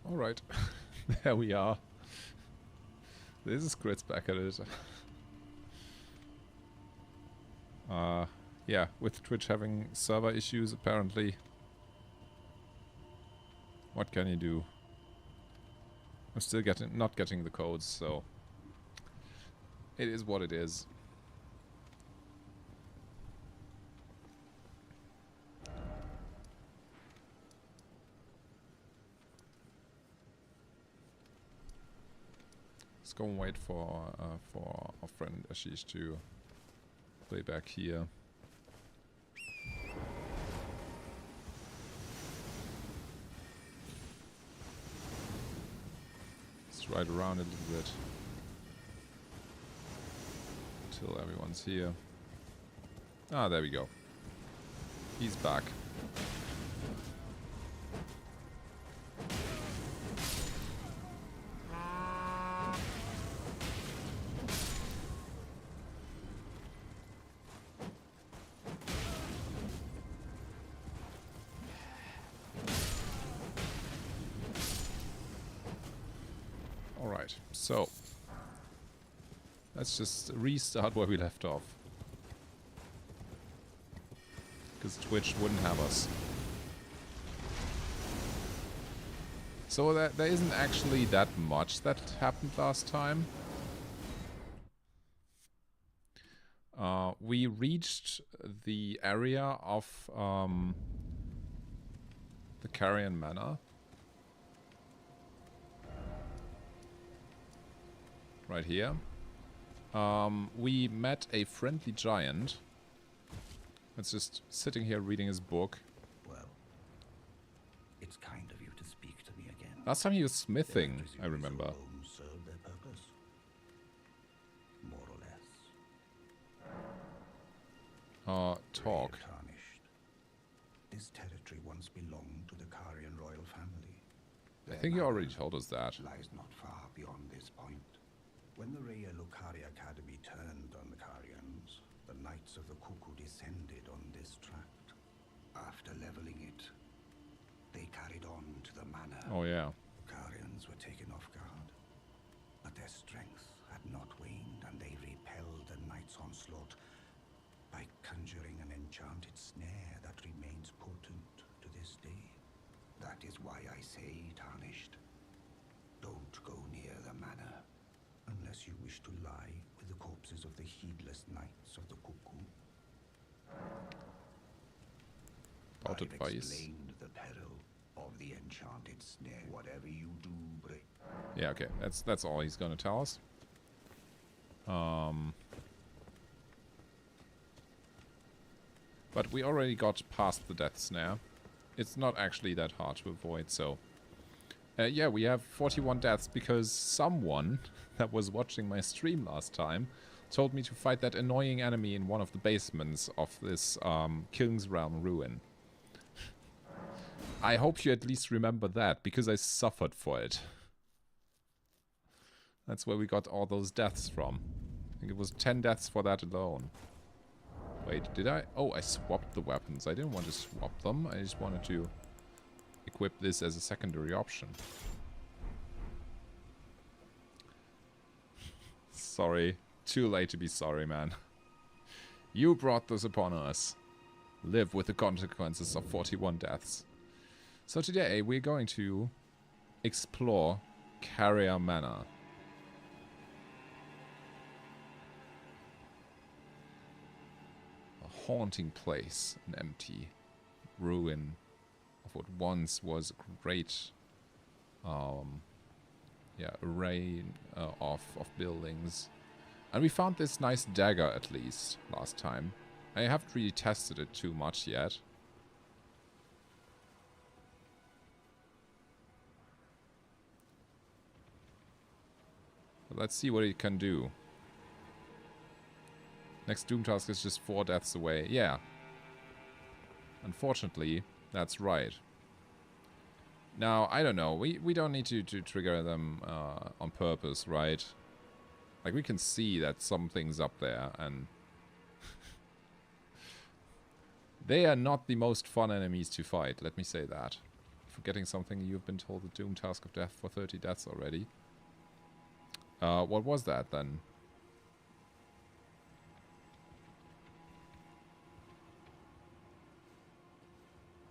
Alright. There we are. This is Grit's back at it. Yeah, with Twitch having server issues apparently. What can you do? I'm still not getting the codes, so it is what it is. Let's go and wait for our friend Ashish to play back here. Let's ride around a little bit until everyone's here. Ah, there we go. He's back. Alright, so let's just restart where we left off. Because Twitch wouldn't have us. So there isn't actually that much that happened last time. We reached the area of the Carrion Manor. Right here. We met a friendly giant. That's just sitting here reading his book. Well, it's kind of you to speak to me again. Last time he was smithing, I remember. Served their purpose, more or less. Talk. Tarnished. This territory once belonged to the Carian royal family. I think you already told us that. Lies not far beyond this point. When the Raya Lucari Academy turned on the Carians, the Knights of the Cuckoo descended on this tract. After leveling it, they carried on to the manor. Oh yeah. Carians were taken off guard, but their strength had not waned, and they repelled the Knights' onslaught by conjuring an enchanted snare that remains potent to this day. That is why I say, Tarnished, don't go near the manor. Unless you wish to lie with the corpses of the heedless Knights of the Cuckoo. About I've advice. explained the peril of the enchanted snare. Whatever you do, break. Yeah, okay. That's all he's gonna tell us. But we already got past the death snare. It's not actually that hard to avoid, so... yeah, we have 41 deaths because someone that was watching my stream last time told me to fight that annoying enemy in one of the basements of this King's Realm ruin. I hope you at least remember that, because I suffered for it. That's where we got all those deaths from. I think it was 10 deaths for that alone. Wait, did I? Oh, I swapped the weapons. I didn't want to swap them. I just wanted to equip this as a secondary option. Sorry. Too late to be sorry, man. You brought this upon us. Live with the consequences of 41 deaths. So today we're going to explore Carrier Manor. A haunting place, an empty ruin of what once was a great array of buildings. And we found this nice dagger, at least, last time. I haven't really tested it too much yet. But let's see what it can do. Next Doom task is just 4 deaths away. Yeah. Unfortunately, that's right. Now, I don't know. We don't need to trigger them on purpose, right? Like, we can see that something's up there, and... they are not the most fun enemies to fight, let me say that. forgetting something. You've been told the doom task of death for 30 deaths already. What was that then?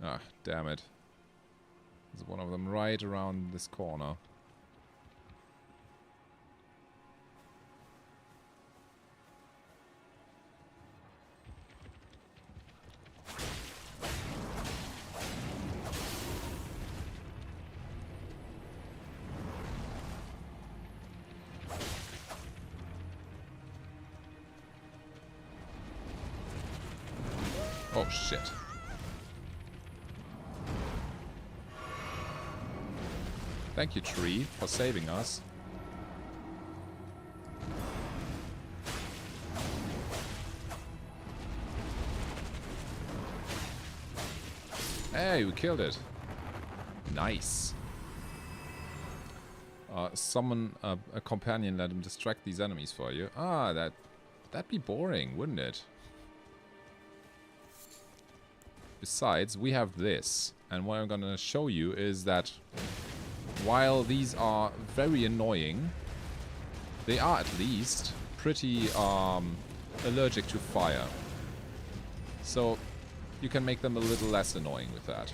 Ah, damn it. There's one of them right around this corner. Oh, shit. Thank you, tree, for saving us. Hey, we killed it. Nice. Summon a companion, let him distract these enemies for you. Ah, that'd be boring, wouldn't it? Besides, we have this. And what I'm gonna show you is that while these are very annoying, they are at least pretty allergic to fire. So you can make them a little less annoying with that.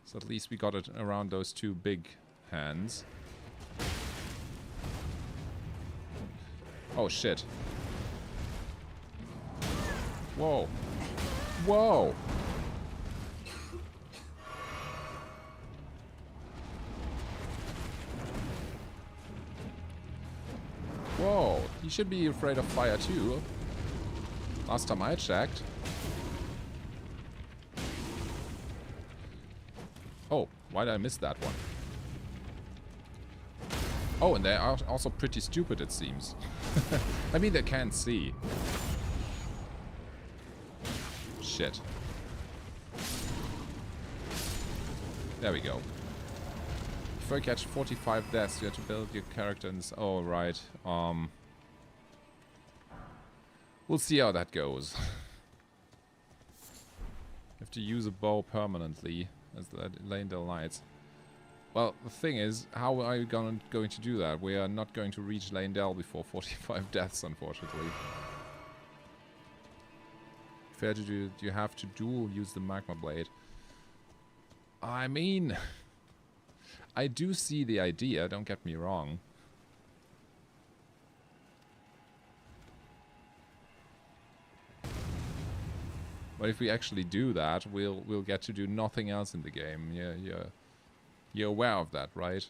So at least we got it around those two big hands. Oh shit. Whoa. Whoa! Whoa, you should be afraid of fire too. Last time I checked. Oh, why did I miss that one? Oh, and they are also pretty stupid, it seems. I mean, they can't see. Shit. There we go. Before you catch 45 deaths, you have to build your character in this. Oh, right. We'll see how that goes. You have to use a bow permanently as the Leyndell Knights. Well, the thing is, how are you going to do that? We are not going to reach Leyndell before 45 deaths, unfortunately. Fair to do, you have to dual use the magma blade. I mean, I do see the idea, don't get me wrong. But if we actually do that, we'll get to do nothing else in the game. You're aware of that, right?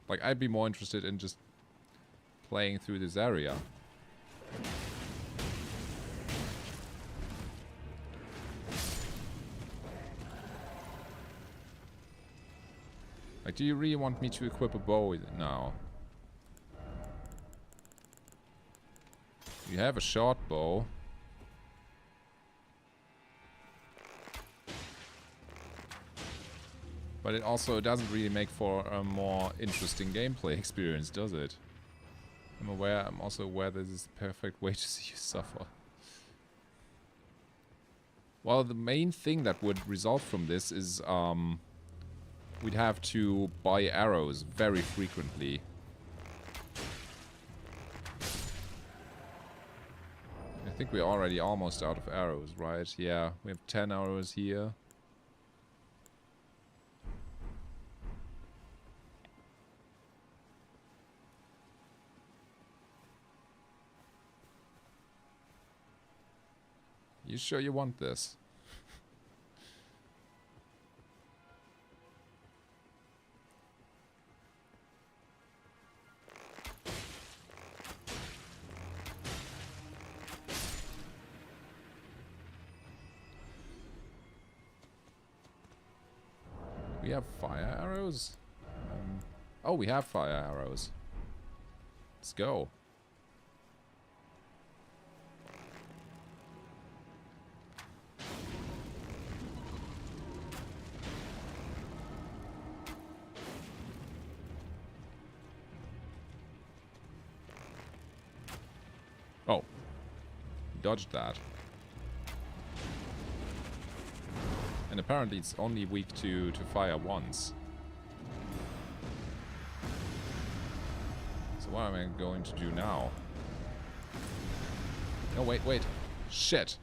Like, I'd be more interested in just playing through this area. Like, do you really want me to equip a bow with it now? You have a short bow. But it also doesn't really make for a more interesting gameplay experience, does it? I'm also aware this is the perfect way to see you suffer. Well, the main thing that would result from this is, we'd have to buy arrows very frequently. I think we're already almost out of arrows, right? Yeah, we have 10 arrows here. You sure you want this? We have fire arrows? Oh, we have fire arrows. Let's go. dodged that. And apparently it's only weak to fire once. So what am I going to do now? No, wait, wait. Shit.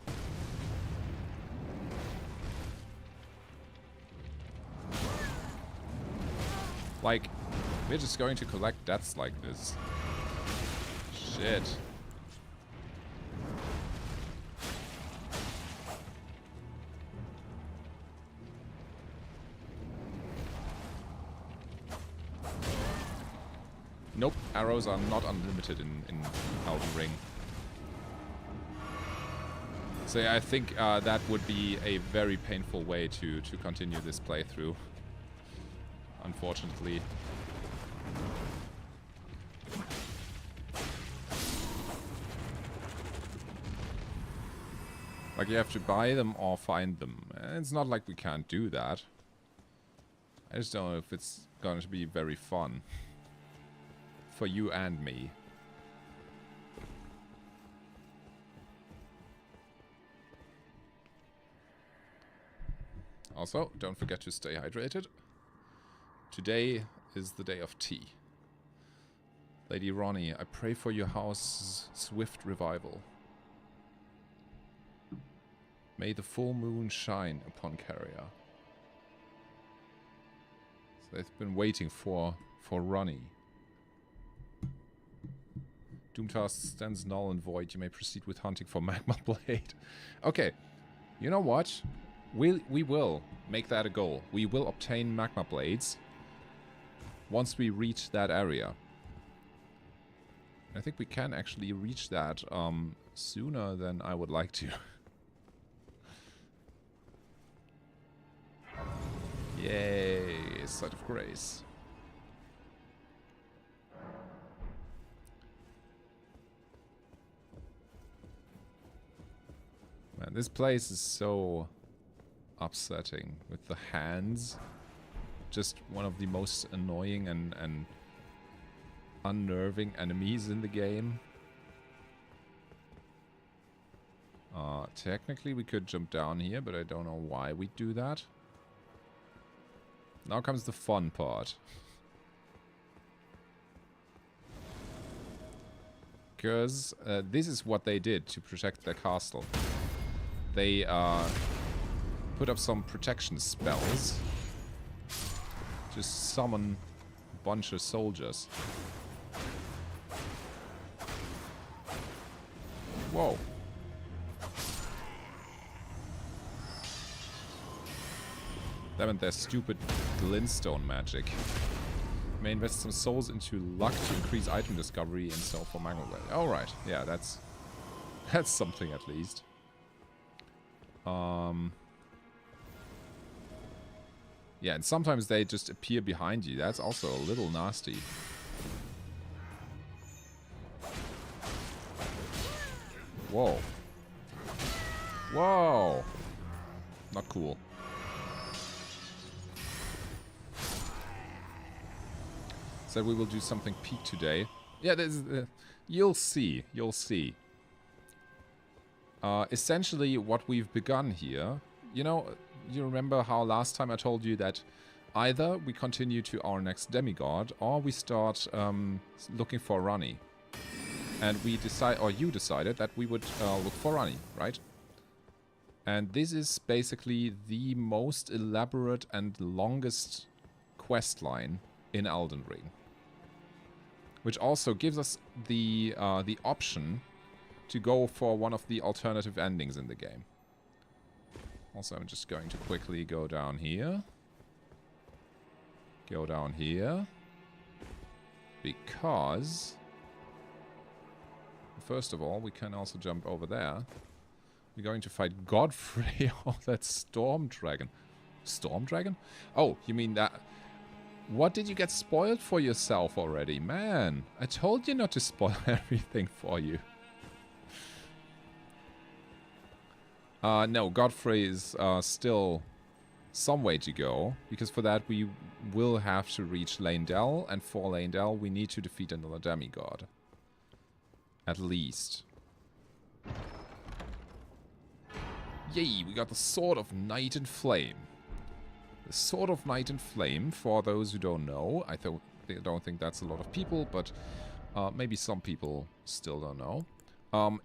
Like, we're just going to collect deaths like this. Shit. Nope, arrows are not unlimited in Elden Ring. So yeah, I think that would be a very painful way to continue this playthrough. Unfortunately. Like, you have to buy them or find them. It's not like we can't do that. I just don't know if it's going to be very fun. For you and me. Also, don't forget to stay hydrated. Today is the day of tea. Lady Ronnie, I pray for your house's swift revival. May the full moon shine upon Carrier. So they've been waiting for Ronnie. Doomtask stands null and void. You may proceed with hunting for Magma Blade. Okay, you know what? We will make that a goal. We will obtain Magma Blades once we reach that area. I think we can actually reach that sooner than I would like to. Yay, Sight of Grace. Man, this place is so upsetting with the hands. Just one of the most annoying and unnerving enemies in the game. Technically we could jump down here, but I don't know why we'd do that. Now comes the fun part. Because this is what they did to protect their castle. They put up some protection spells. Just summon a bunch of soldiers. Whoa. Them and their stupid glintstone magic. May invest some souls into luck to increase item discovery and so for Magma Blade. Alright, yeah, that's something at least. Yeah, and sometimes they just appear behind you. That's also a little nasty. Whoa. Whoa. Not cool. Said we will do something peak today. Yeah, you'll see. You'll see. Essentially, what we've begun here... You know, you remember how last time I told you that either we continue to our next demigod, or we start looking for Rani. And we decide, or you decided, that we would look for Rani, right? And this is basically the most elaborate and longest quest line in Elden Ring. Which also gives us the option to go for one of the alternative endings in the game. Also, I'm just going to quickly go down here. Go down here. Because... First of all, we can also jump over there. We're going to fight Godfrey. Oh, that's Storm Dragon. Storm Dragon? Oh, you mean that... What did you get spoiled for yourself already? Man, I told you not to spoil everything for you. No, Godfrey is still some way to go. Because for that we will have to reach Leyndell. And for Leyndell we need to defeat another demigod. At least. Yay, we got the Sword of Night and Flame. The Sword of Night and Flame, for those who don't know, I don't think that's a lot of people, but maybe some people still don't know,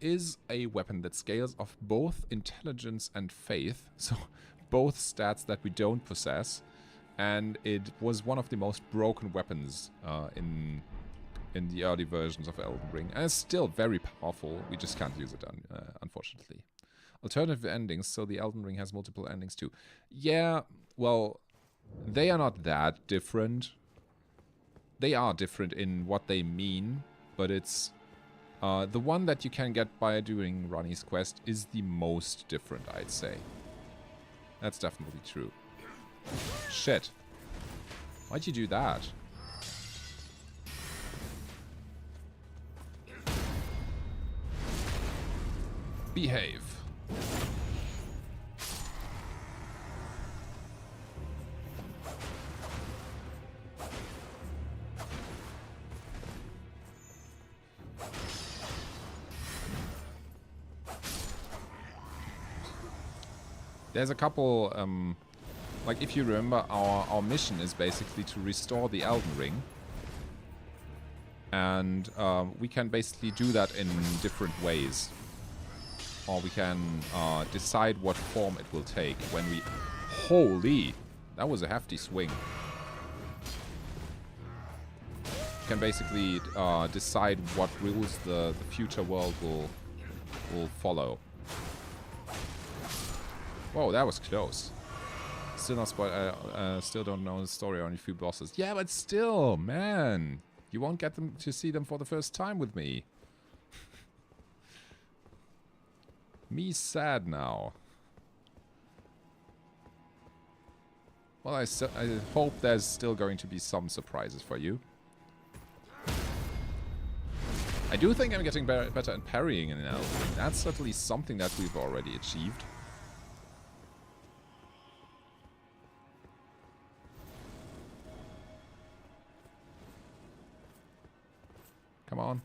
is a weapon that scales of both intelligence and faith, so both stats that we don't possess, and it was one of the most broken weapons in the early versions of Elden Ring, and it's still very powerful. We just can't use it, unfortunately. Alternative endings, so the Elden Ring has multiple endings too. Yeah, well, they are not that different. They are different in what they mean, but it's... the one that you can get by doing Ranni's quest is the most different, I'd say. That's definitely true. Shit. Why'd you do that? Behave. There's a couple, like if you remember, our mission is basically to restore the Elden Ring. And we can basically do that in different ways. Or we can decide what form it will take when we... Holy! That was a hefty swing. We can basically decide what rules the future world will follow. Whoa, that was close. Still not still don't know the story on a few bosses. Yeah, but still, man, you won't get them to see them for the first time with me. Me sad now. Well, I hope there's still going to be some surprises for you. I do think I'm getting better at parrying in Elden Ring. That's certainly something that we've already achieved. Come on.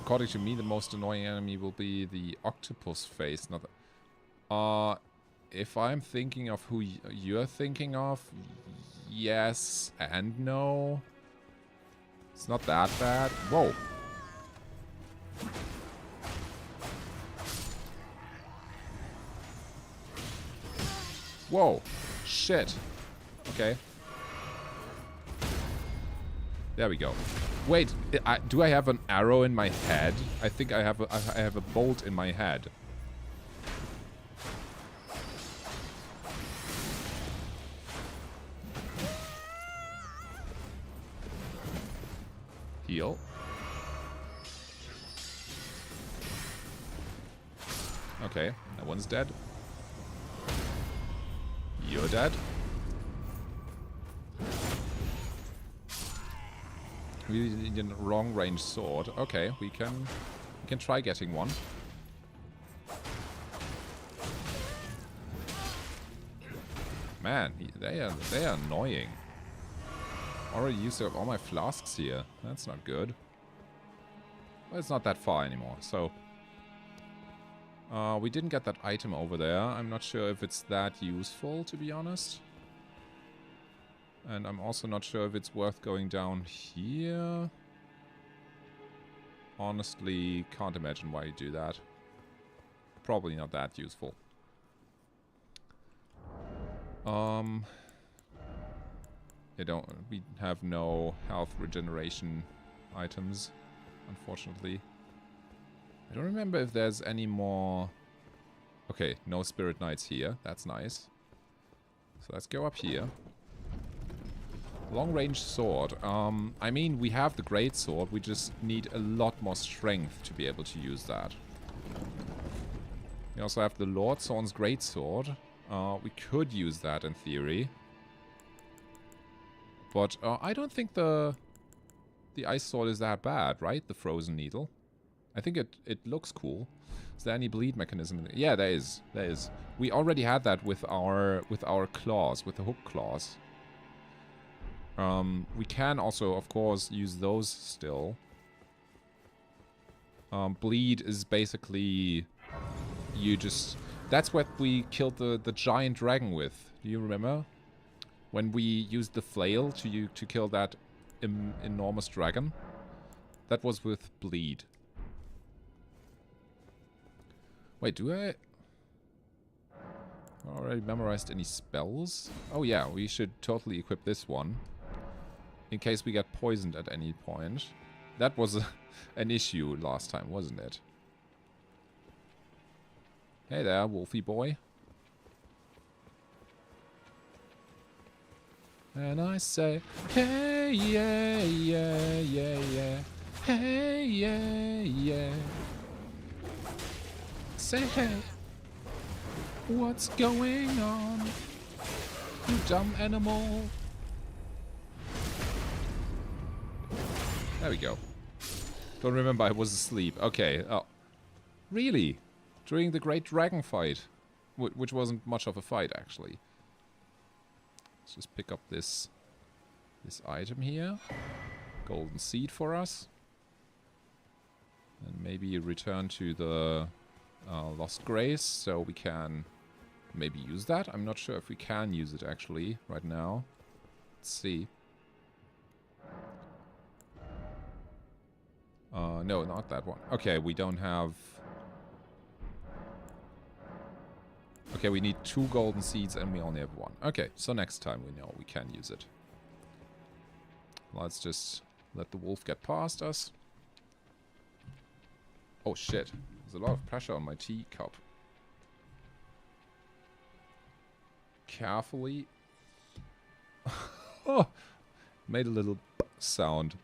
According to me, the most annoying enemy will be the octopus face, not the... if I'm thinking of who you're thinking of, yes and no. It's not that bad. Whoa. Whoa. Shit. Okay. There we go. Wait, do I have an arrow in my head? I think I have a bolt in my head. Heal. Okay, that one's dead. You're dead. We need a long range sword. Okay, we can try getting one. Man, they are annoying. Already used up all my flasks here. That's not good. Well, it's not that far anymore, so... we didn't get that item over there. I'm not sure if it's that useful, to be honest. And I'm also not sure if it's worth going down here. Honestly, can't imagine why you do that. Probably not that useful. We have no health regeneration items, unfortunately. I don't remember if there's any more... Okay, no Spirit Knights here. That's nice. So let's go up here. Long-range sword. I mean, we have the great sword. We just need a lot more strength to be able to use that. We also have the Lord Zorn's great sword. We could use that in theory. But I don't think the ice sword is that bad, right? The frozen needle. I think it looks cool. Is there any bleed mechanism in it? Yeah, there is. There is. We already had that with our claws, with the hook claws. We can also, of course, use those still. Bleed is basically... You just... That's what we killed the giant dragon with. Do you remember? When we used the flail to kill that enormous dragon. That was with bleed. Wait, do I already memorized any spells? Oh yeah, we should totally equip this one. In case we get poisoned at any point. That was an issue last time, wasn't it? Hey there, Wolfie boy. And I say, hey, yeah, yeah, yeah, yeah. Hey, yeah, yeah. Say, hey. What's going on? You dumb animal. There we go. Don't remember, I was asleep. Okay. Oh. Really? During the Great Dragon fight. Which wasn't much of a fight, actually. Let's just pick up this item here. Golden seed for us. And maybe return to the Lost Grace, so we can maybe use that. I'm not sure if we can use it, actually, right now. Let's see. No, not that one. Okay, we don't have... Okay, we need 2 golden seeds and we only have 1. Okay, so next time we know we can use it. Let's just let the wolf get past us. Oh shit, there's a lot of pressure on my teacup. Carefully. Oh, made a little sound.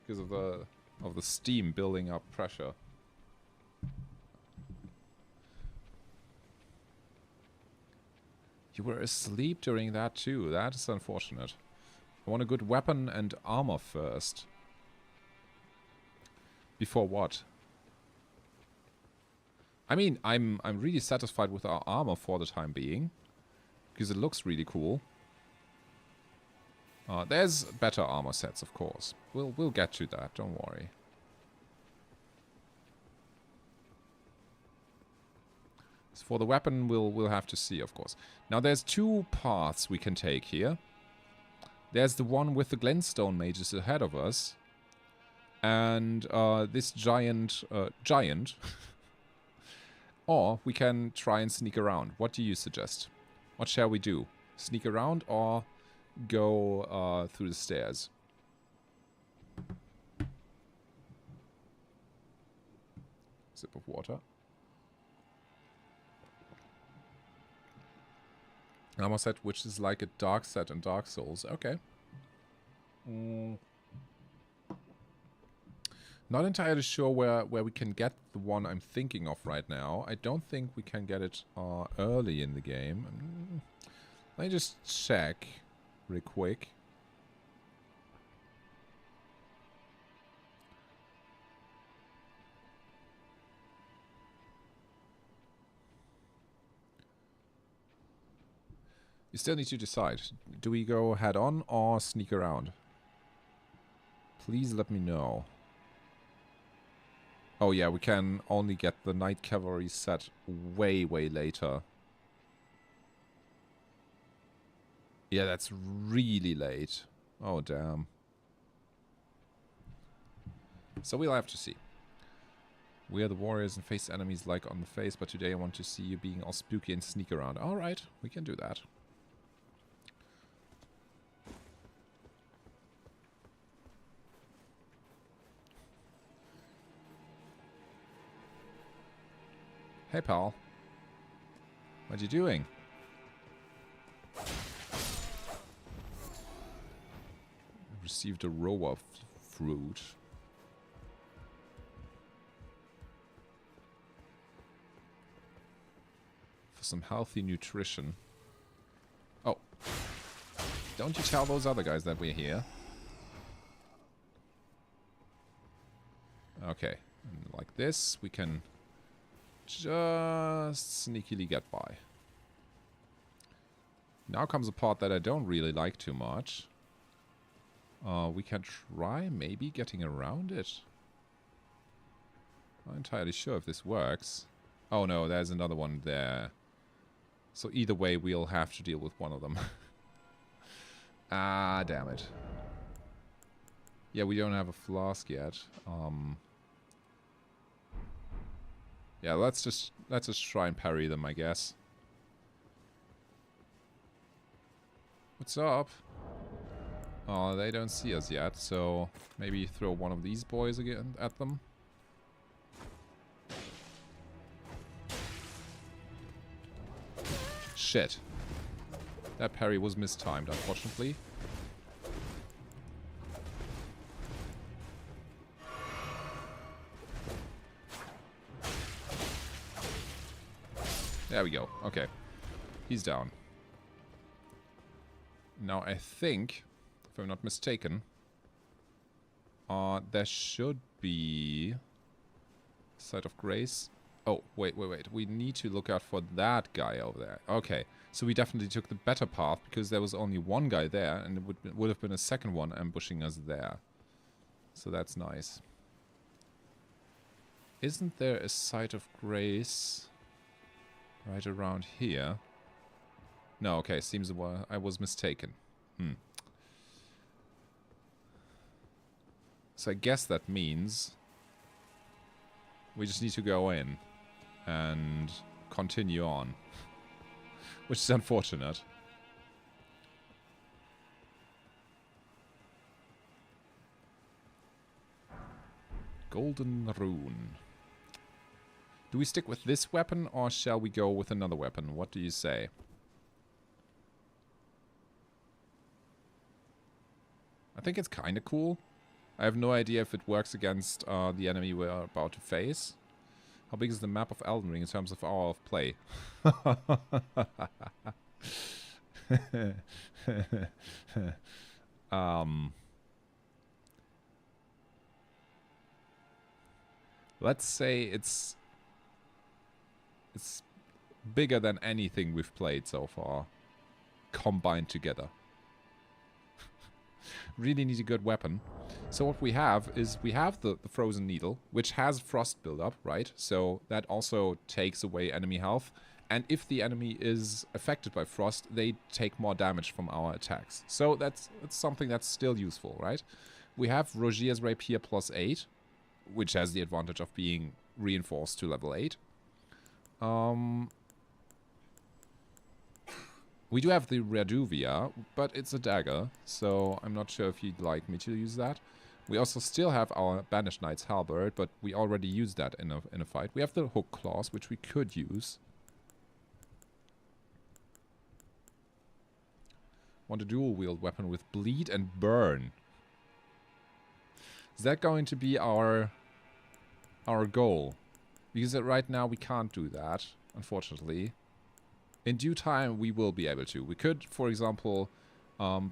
Because of the steam building up pressure. You were asleep during that too. That is unfortunate. I want a good weapon and armor first. Before what? I mean, I'm really satisfied with our armor for the time being. Because it looks really cool. There's better armor sets, of course. We'll get to that, don't worry. As for the weapon, we'll have to see, of course. Now there's 2 paths we can take here. There's the one with the glintstone mages ahead of us. And this giant or we can try and sneak around. What do you suggest? What shall we do? Sneak around or go through the stairs? Sip of water. Armor set, which is like a dark set in Dark Souls. Okay. Not entirely sure where we can get the one I'm thinking of right now. I don't think we can get it early in the game. Let me just check real quick. You still need to decide. Do we go head on or sneak around? Please let me know. Oh yeah, we can only get the Night Cavalry set way, way later. Yeah, that's really late. Oh, damn. So we'll have to see. We are the warriors and face enemies like on the face, but today I want to see you being all spooky and sneak around. Alright, we can do that. Hey, pal. What you doing? Received a row of fruit. For some healthy nutrition. Oh. Don't you tell those other guys that we're here. Okay. And like this, we can just sneakily get by. Now comes a part that I don't really like too much. We can try maybe getting around it. Not entirely sure if this works. Oh no, there's another one there. So either way, we'll have to deal with one of them. Ah, damn it. Yeah, we don't have a flask yet. Yeah, let's just try and parry them, I guess. What's up? Oh, they don't see us yet, so maybe throw one of these boys again at them. Shit. That parry was mistimed, unfortunately. There we go. Okay. He's down. Now, I think, if I'm not mistaken, there should be Site of Grace. Oh, wait. We need to look out for that guy over there. Okay. So we definitely took the better path because there was only one guy there and it would have been a second one ambushing us there. So that's nice. Isn't there a Site of Grace right around here? No, okay, seems I was mistaken. So I guess that means we just need to go in and continue on. Which is unfortunate. Golden Rune. Do we stick with this weapon or shall we go with another weapon? What do you say? I think it's kind of cool. I have no idea if it works against the enemy we're about to face. How big is the map of Elden Ring in terms of hour of play? Let's say it's bigger than anything we've played so far, combined together. Really need a good weapon. So what we have is we have the Frozen Needle, which has frost buildup, right? So that also takes away enemy health. And if the enemy is affected by frost, they take more damage from our attacks. So that's something that's still useful, right? We have Rogier's Rapier plus 8, which has the advantage of being reinforced to level 8. We do have the Raduvia, but it's a dagger, so I'm not sure if you'd like me to use that. We also still have our Banished Knight's Halberd, but we already used that in a fight. We have the Hook Claws, which we could use. Want a dual-wield weapon with Bleed and Burn. Is that going to be our goal? Because right now we can't do that, unfortunately. In due time, we will be able to. We could, for example,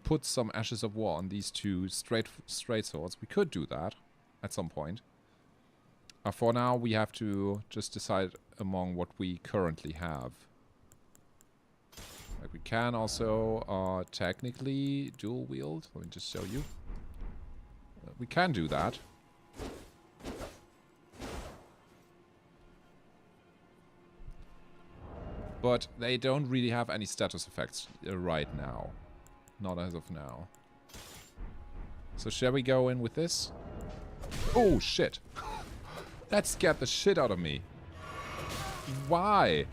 put some Ashes of War on these two straight swords. We could do that at some point. For now, we have to just decide among what we currently have. Like we can also technically dual wield. Let me just show you. We can do that. But they don't really have any status effects right now. Not as of now. So shall we go in with this? Oh, shit. That scared the shit out of me. Why?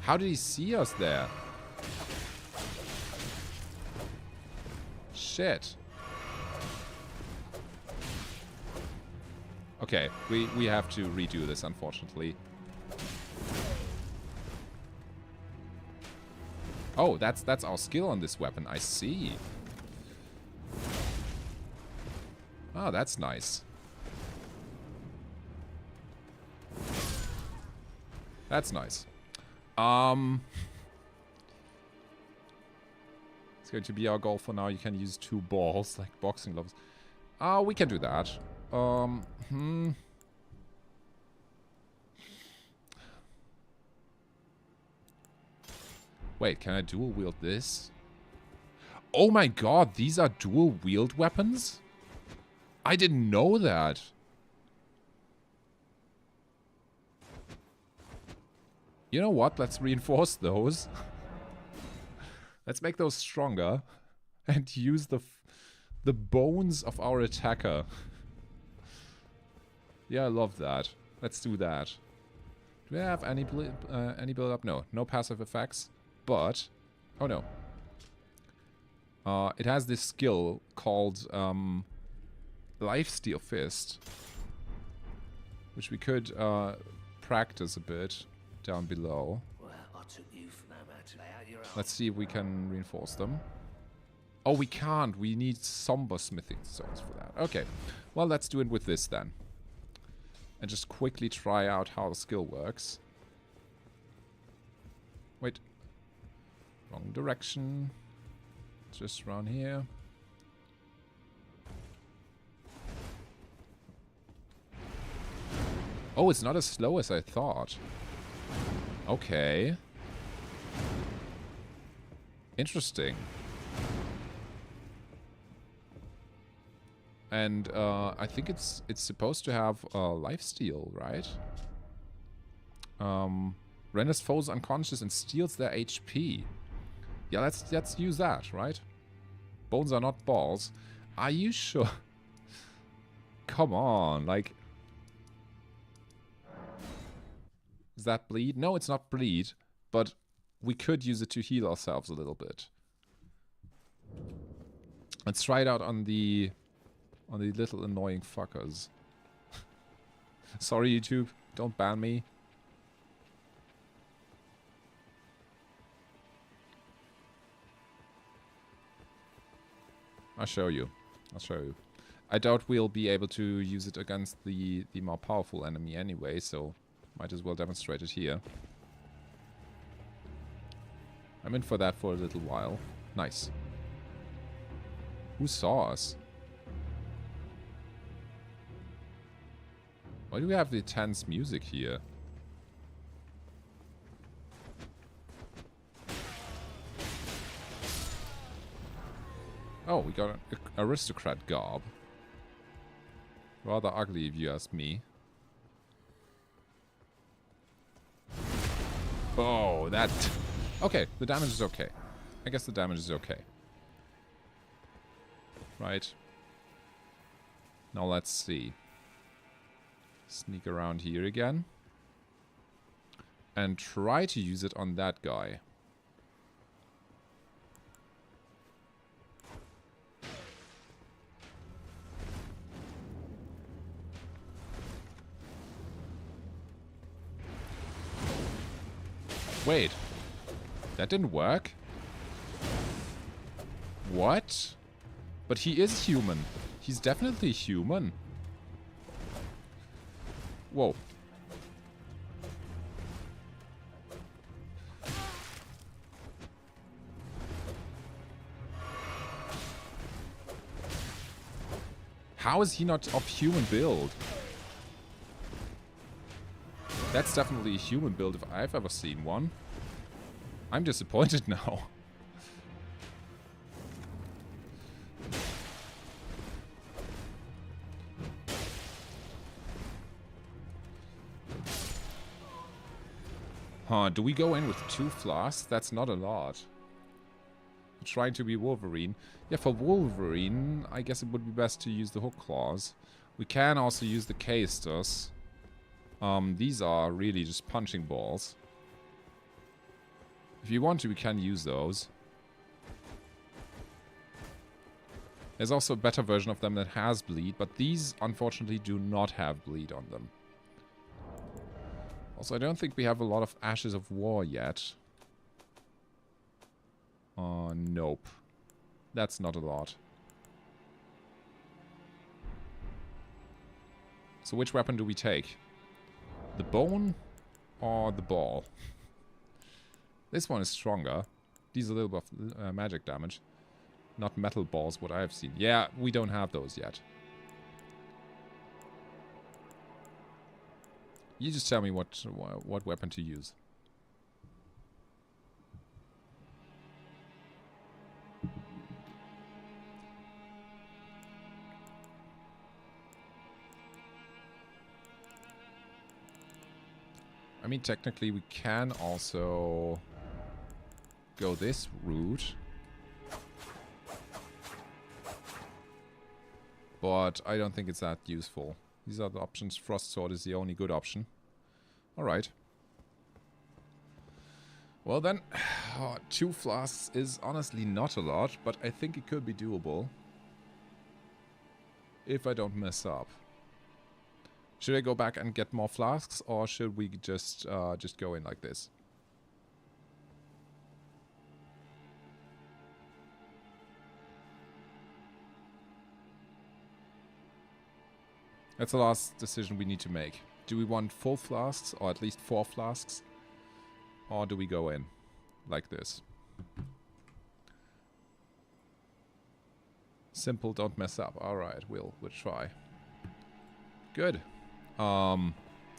How did he see us there? Shit. Okay, we have to redo this, unfortunately. Oh, that's our skill on this weapon. I see. Oh, that's nice. That's nice. It's going to be our goal for now. You can use 2 balls, like boxing gloves. We can do that. Wait, can I dual wield this? Oh my god, these are dual wield weapons? I didn't know that. You know what? Let's reinforce those. Let's make those stronger. And use the bones of our attacker. Yeah, I love that. Let's do that. Do we have any build up? No. No passive effects. But... Oh no. It has this skill called Lifesteal Fist. Which we could practice a bit down below. Let's see if we can reinforce them. Oh, we can't. We need somber smithing stones for that. Okay. Well, let's do it with this then. And just quickly try out how the skill works. Wait. Wrong direction. Just around here. Oh, it's not as slow as I thought. Okay. Interesting. And I think it's supposed to have lifesteal, right? Renders foes unconscious and steals their HP. Yeah, let's use that, right? Bones are not balls. Are you sure? Come on, like... Is that bleed? No, it's not bleed, but we could use it to heal ourselves a little bit. Let's try it out on the little annoying fuckers. Sorry, YouTube. Don't ban me. I'll show you. I'll show you. I doubt we'll be able to use it against the more powerful enemy anyway, so might as well demonstrate it here. I'm in for that for a little while. Nice. Who saw us? Why do we have the tense music here? Oh, we got an aristocrat garb. Rather ugly if you ask me. Oh, that... Okay, the damage is okay. I guess the damage is okay. Right. Now let's see. Sneak around here again. And try to use it on that guy. Wait. That didn't work? What? But he is human. He's definitely human. Whoa. How is he not of human build? That's definitely a human build if I've ever seen one. I'm disappointed now. Huh, do we go in with 2 flasks? That's not a lot. We're trying to be Wolverine. Yeah, for Wolverine, I guess it would be best to use the hook claws. We can also use the casters. These are really just punching balls. If you want to, we can use those. There's also a better version of them that has bleed, but these, unfortunately, do not have bleed on them. Also, I don't think we have a lot of Ashes of War yet. Nope. That's not a lot. So which weapon do we take? The bone or the ball? This one is stronger. These are a little bit of magic damage. Not metal balls, what I have seen. Yeah, we don't have those yet. You just tell me what weapon to use. I mean, technically we can also go this route. But I don't think it's that useful. These are the options. Frost Sword is the only good option. Alright. Well then, 2 flasks is honestly not a lot, but I think it could be doable. If I don't mess up. Should I go back and get more flasks, or should we just go in like this? That's the last decision we need to make. Do we want full flasks, or at least 4 flasks? Or do we go in like this? Simple, don't mess up. Alright, we'll try. Good.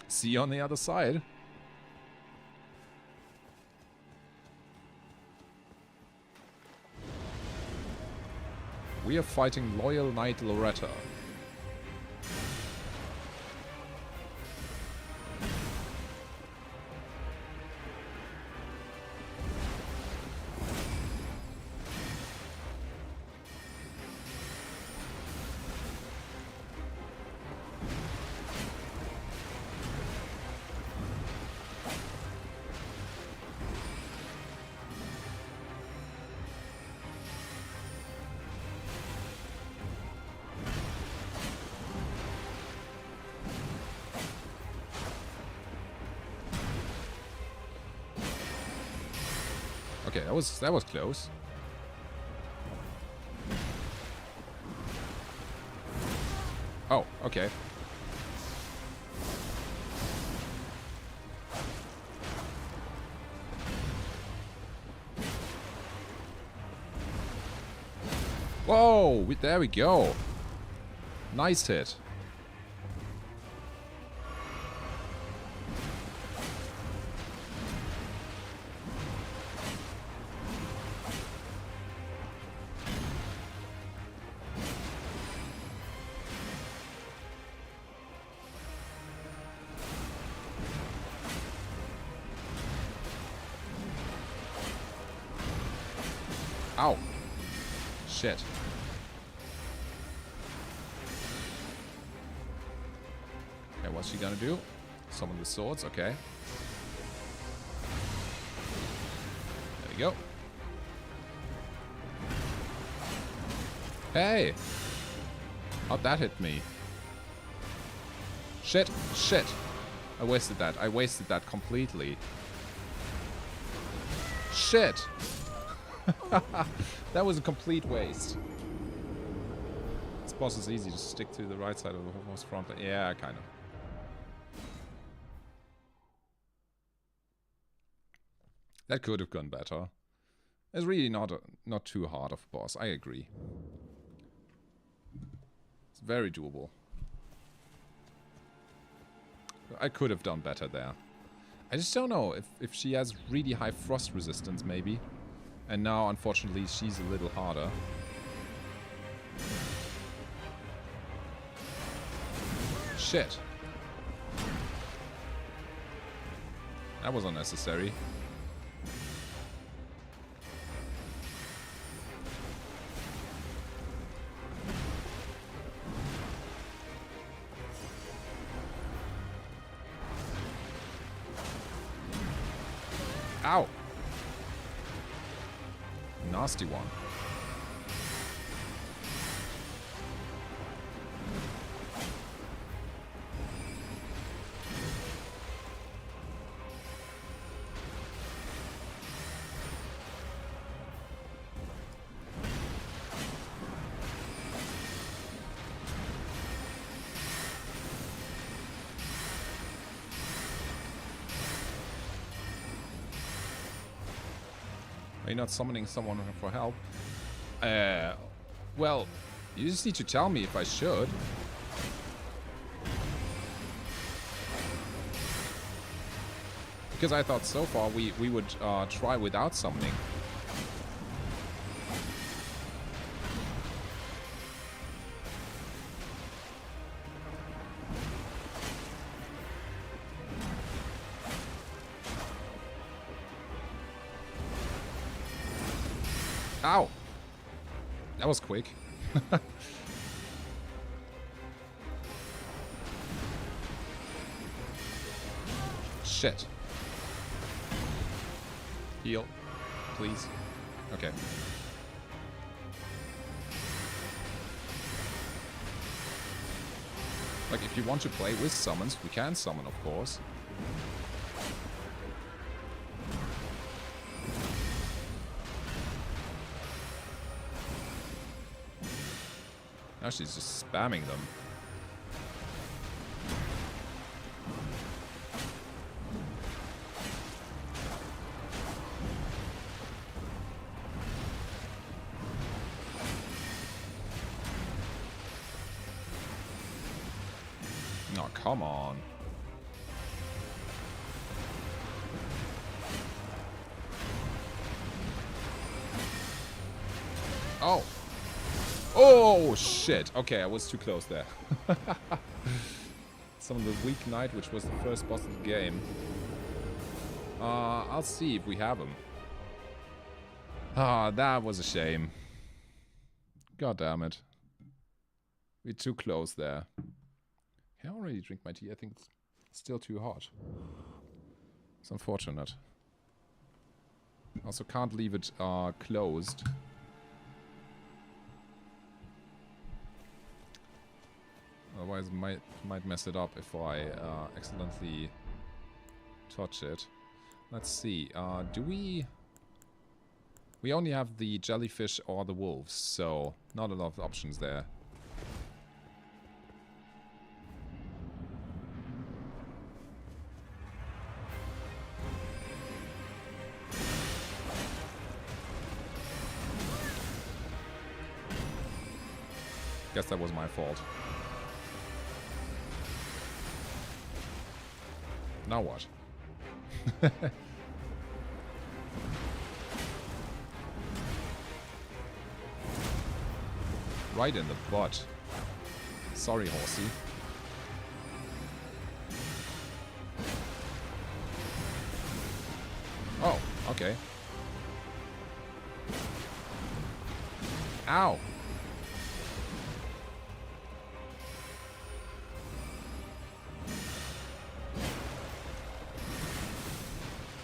See you on the other side. We are fighting Loyal Knight Loretta. Okay, that was close. Oh, okay. Whoa, there we go. Nice hit. Ow. Shit. Okay, what's she gonna do? Summon the swords, okay. There we go. Hey! How'd that hit me? Shit, shit. I wasted that completely. Shit! That was a complete waste. This boss is easy to stick to the right side of the horse front. Yeah, kind of. That could have gone better. It's really not too hard of a boss. I agree. It's very doable. I could have done better there. I just don't know if she has really high frost resistance, maybe. And now, unfortunately, she's a little harder. Shit. That was unnecessary. Ow! Nasty one. Are you not summoning someone for help? Well, you just need to tell me if I should. Because I thought so far we would try without summoning. Ow! That was quick. Shit. Heal. Please. Okay. Like, if you want to play with summons, we can summon, of course. Now she's just spamming them. Oh, come on. Oh. Oh, shit. Okay, I was too close there. Some of the weak knight, which was the first boss of the game. I'll see if we have him. Ah, that was a shame. God damn it. We're too close there. Can I already drink my tea? I think it's still too hot. It's unfortunate. Also can't leave it closed. Otherwise might mess it up if I accidentally touch it. Let's see. Do we... We only have the jellyfish or the wolves, so not a lot of options there. Guess that was my fault. Now what? Right in the butt. Sorry, horsey. Oh, okay. Ow!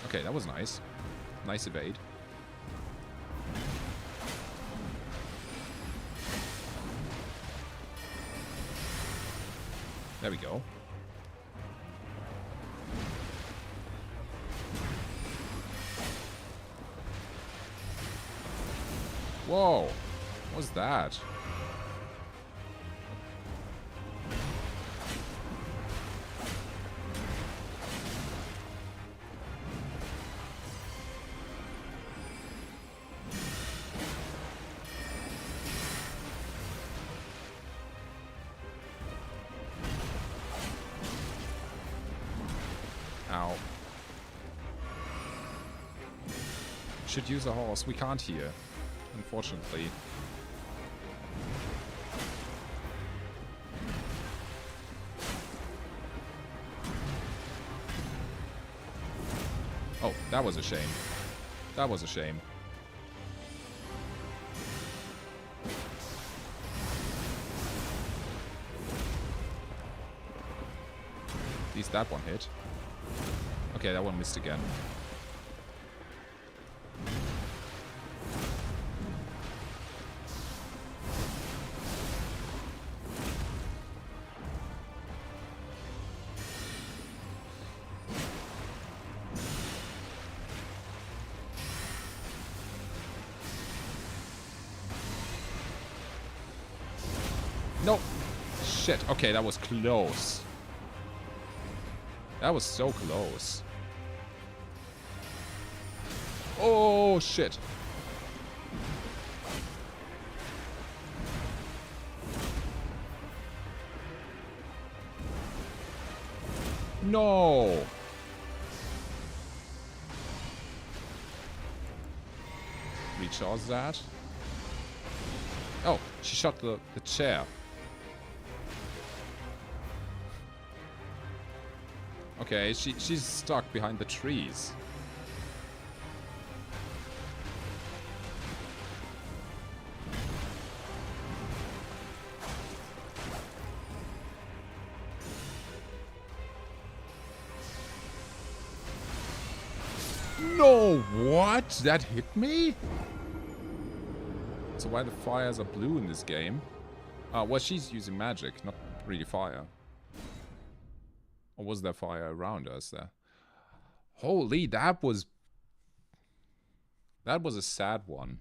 Okay, that was nice. Nice evade. There we go. Whoa! What was that? Ow. Should use a horse. We can't here, unfortunately. Oh, that was a shame. That was a shame. At least that one hit. Okay, that one missed again. No! Shit. Okay, that was close. That was so close. Oh, shit. No. Recharge that. Oh, she shot the chair. Okay, she's stuck behind the trees. No, what? That hit me? So why the fires are blue in this game? Well, she's using magic, not really fire. Or was there fire around us there? Holy, that was a sad one.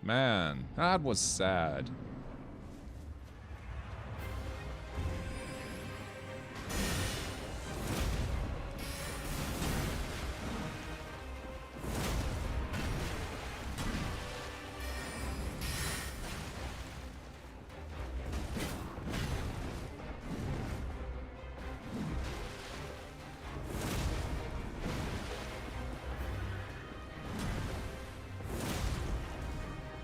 Man, that was sad.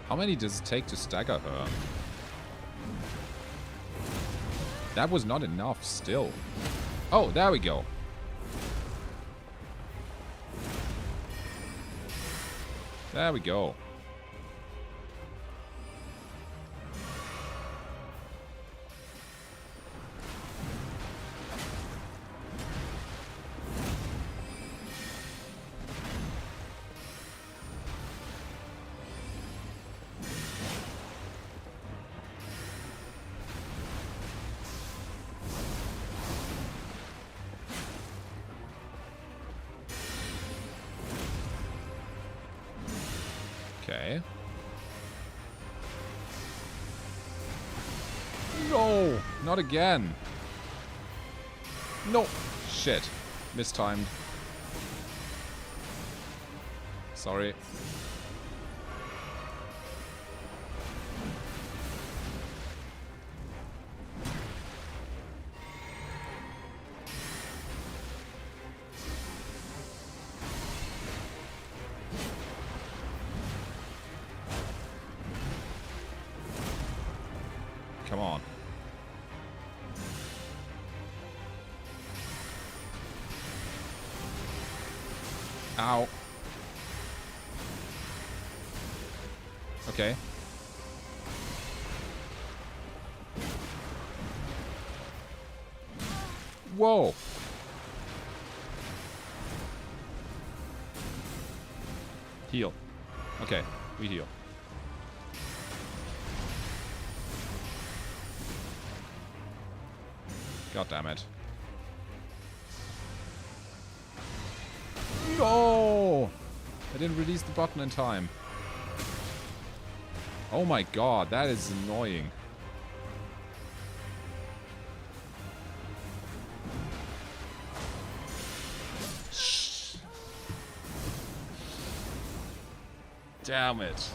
How many does it take to stagger her? That was not enough still. Oh, there we go. There we go. Okay. No! Not again! No! Shit. Mistimed. Sorry. Come on. Ow. Okay. Whoa. Heal. Okay, we heal. God damn it. No! I didn't release the button in time. Oh my god, that is annoying. Shh. Damn it.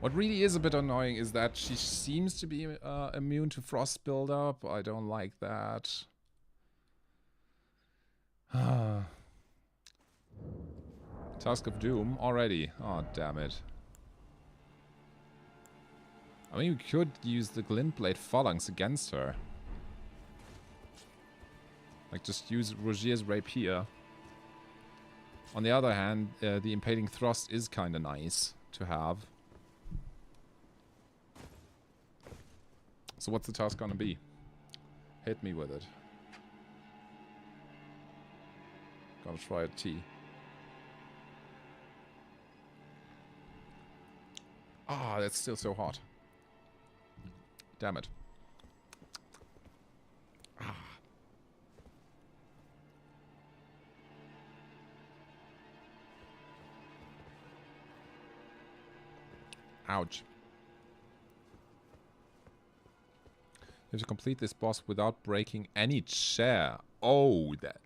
What really is a bit annoying is that she seems to be immune to frost buildup. I don't like that. Task of Doom already. Oh, damn it. I mean, we could use the Glintblade Phalanx against her. Like, just use Rogier's Rapier. On the other hand, the Impaling Thrust is kind of nice to have. So what's the task gonna be? Hit me with it. Gonna try a T. Ah, that's still so hot. Damn it. Ah. Ouch. You have to complete this boss without breaking any chair. Oh, that.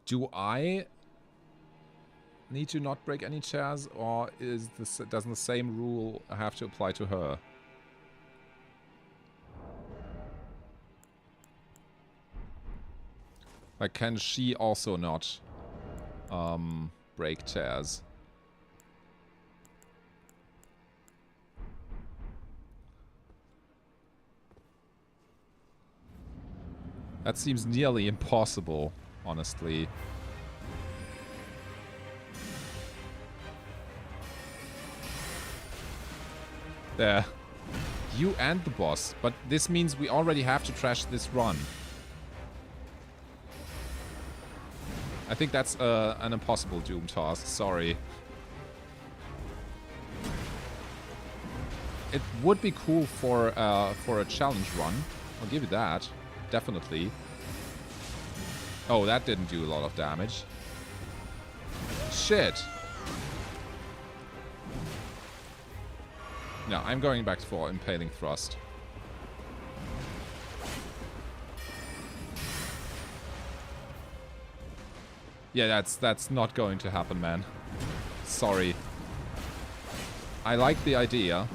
Do I need to not break any chairs, or is this, doesn't the same rule have to apply to her? Like, can she also not break chairs? That seems nearly impossible, honestly. There. You and the boss. But this means we already have to trash this run. I think that's an impossible Doom task. Sorry. It would be cool for a challenge run. I'll give you that. Definitely. Oh, that didn't do a lot of damage. Shit. No, I'm going back for Impaling Thrust. Yeah, that's not going to happen, man. Sorry. I like the idea.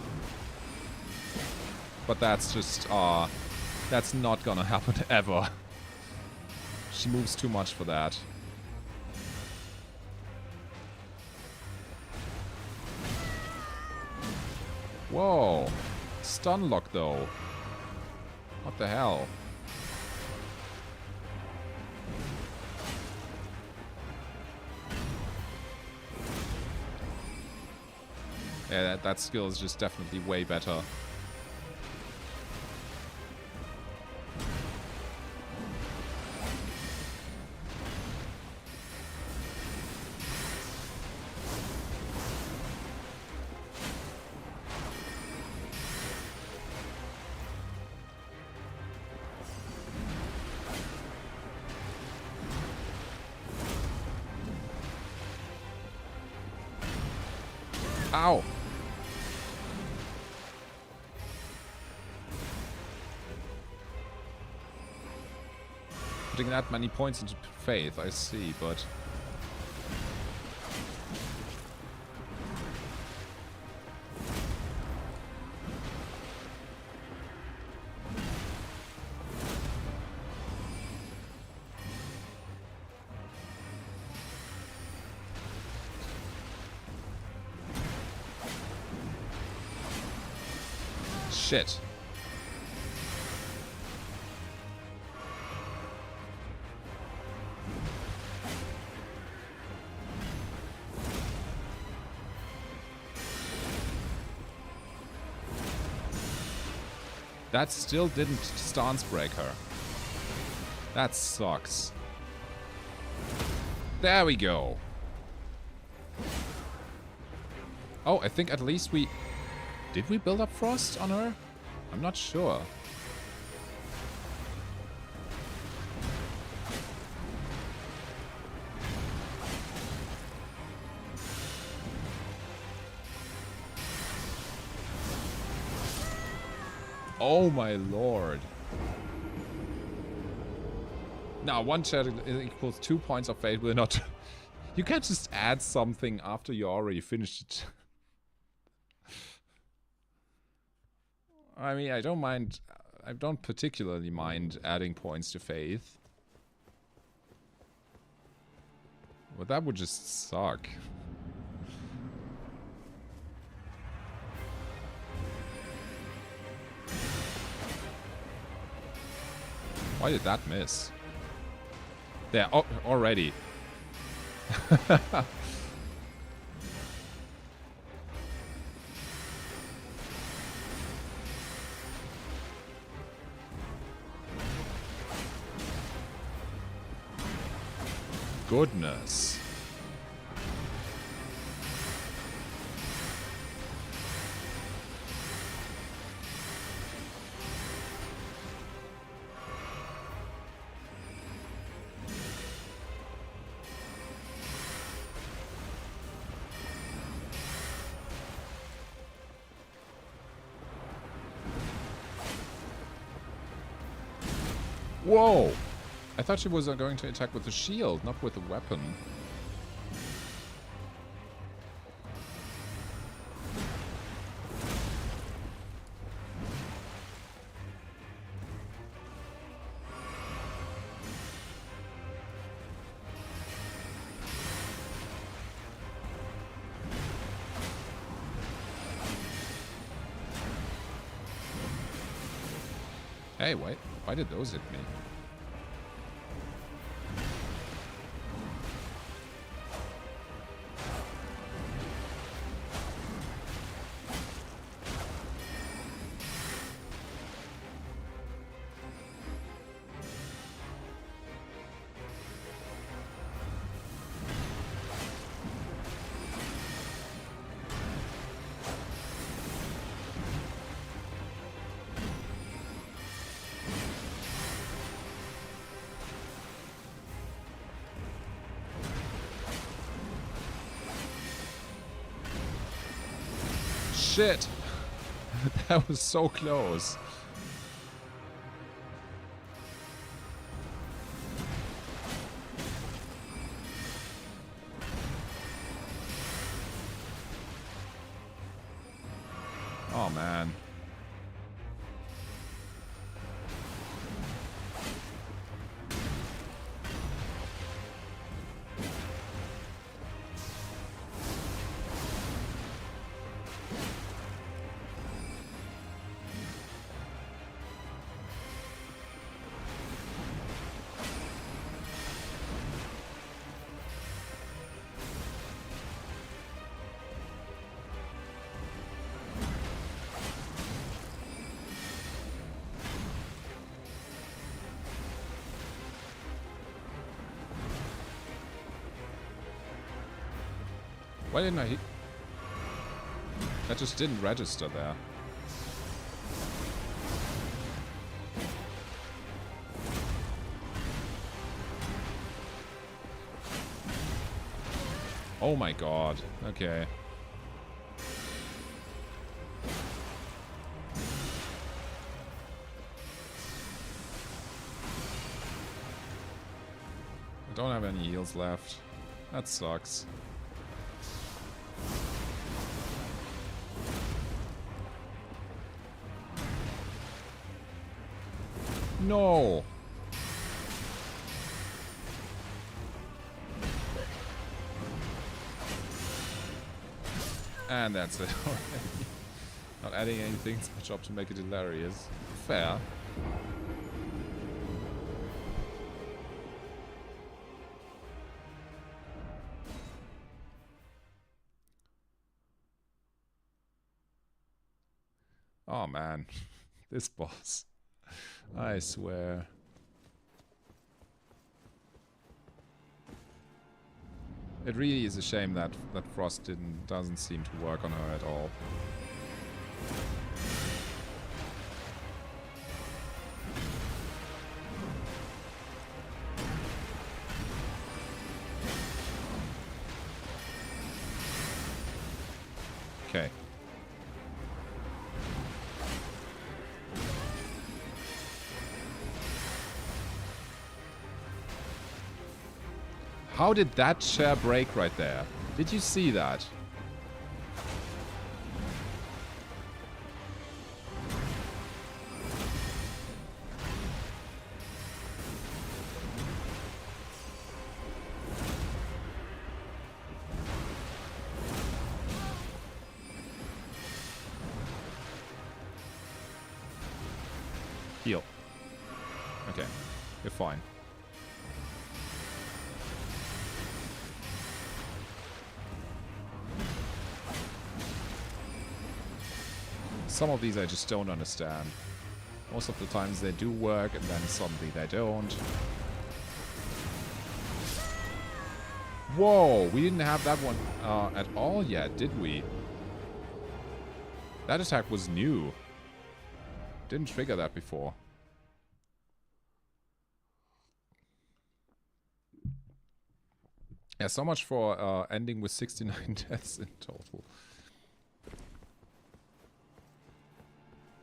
But that's just, that's not gonna happen ever. She moves too much for that. Whoa. Stun lock, though. What the hell? Yeah, that skill is just definitely way better. Ow! Putting that many points into faith, I see, but... Shit. That still didn't stance break her. That sucks. There we go. Oh, I think at least we... Did we build up Frost on her? I'm not sure. Oh my lord. Now, one chat equals 2 points of fate will not... You can't just add something after you already finished it. I mean, I don't mind... I don't particularly mind adding points to faith. But that would just suck. Why did that miss? There, oh, already. Goodness. Whoa! I thought she was going to attack with a shield, not with a weapon. Hey, wait. Why did those hit me? shit! That was so close. Oh man. Why didn't I hit? That just didn't register there. Oh my god. Okay. I don't have any heals left. That sucks. No. And that's it already. Not adding anything to the job to make it hilarious. Fair. Oh man. This boss. I swear. It really is a shame that Frost doesn't seem to work on her at all. Okay. How did that chair break right there? Did you see that? Heal. Okay, you're fine. Some of these I just don't understand. Most of the times they do work and then suddenly they don't. Whoa, we didn't have that one at all yet, did we? That attack was new. Didn't trigger that before. Yeah, so much for ending with 69 deaths in total.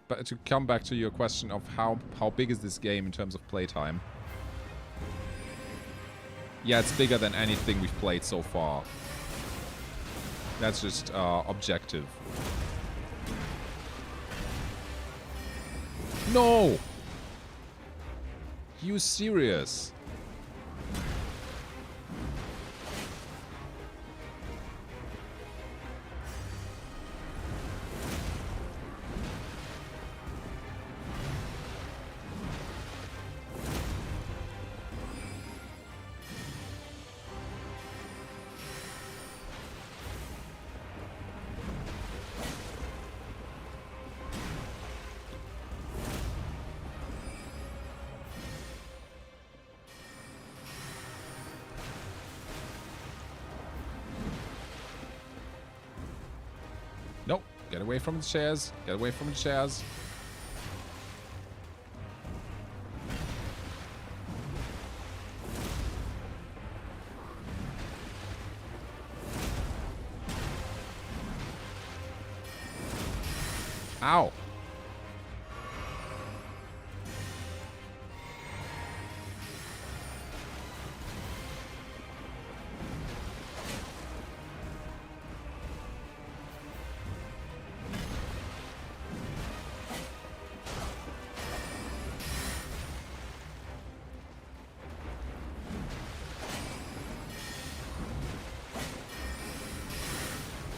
But to come back to your question of how big is this game in terms of playtime? Yeah, it's bigger than anything we've played so far. That's just objective. No! You serious? Nope. Get away from the chairs. Get away from the chairs. Ow!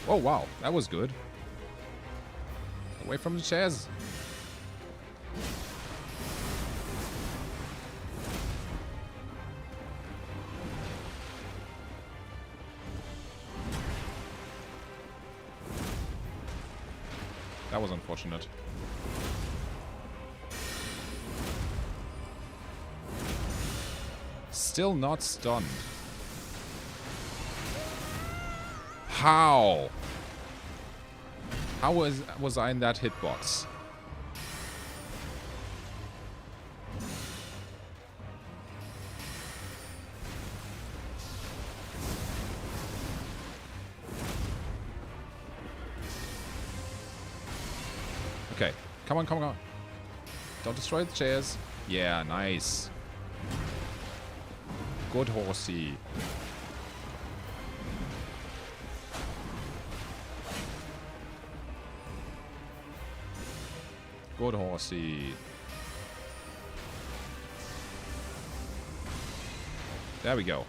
Oh wow, that was good. Away from the chairs. That was unfortunate. Still not stunned. How? How was I in that hitbox? Okay, come on, come on, come on. Don't destroy the chairs. Yeah, nice. Good horsey. Good horsey. There we go.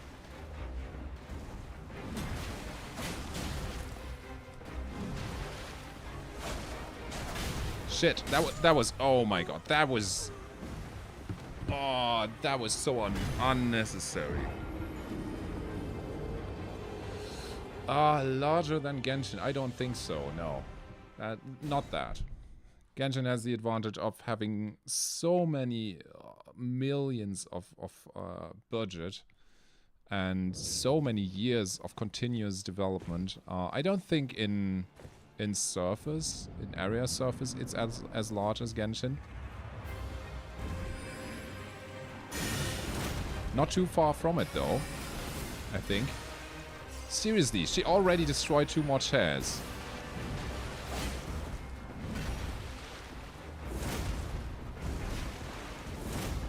Shit, that was oh my god, that was so unnecessary. Larger than Genshin? I don't think so, no. Not that. Genshin has the advantage of having so many millions of budget and so many years of continuous development. I don't think in surface, in area surface, it's as large as Genshin. Not too far from it though, I think. Seriously, she already destroyed 2 more chairs.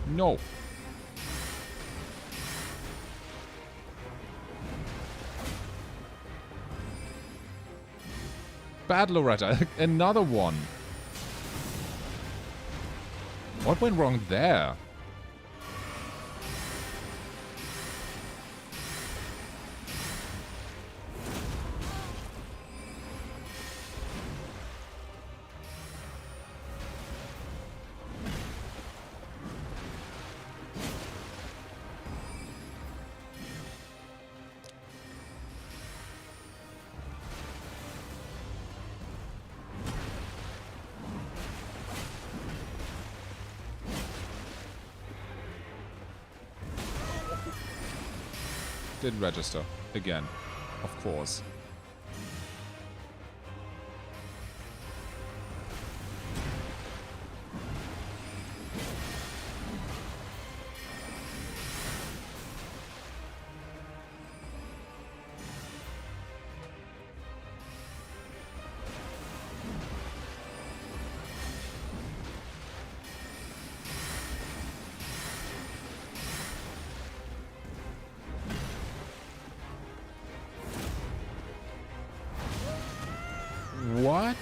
No. Bad Loretta, another one. What went wrong there? Didn't register. Again. Of course. What?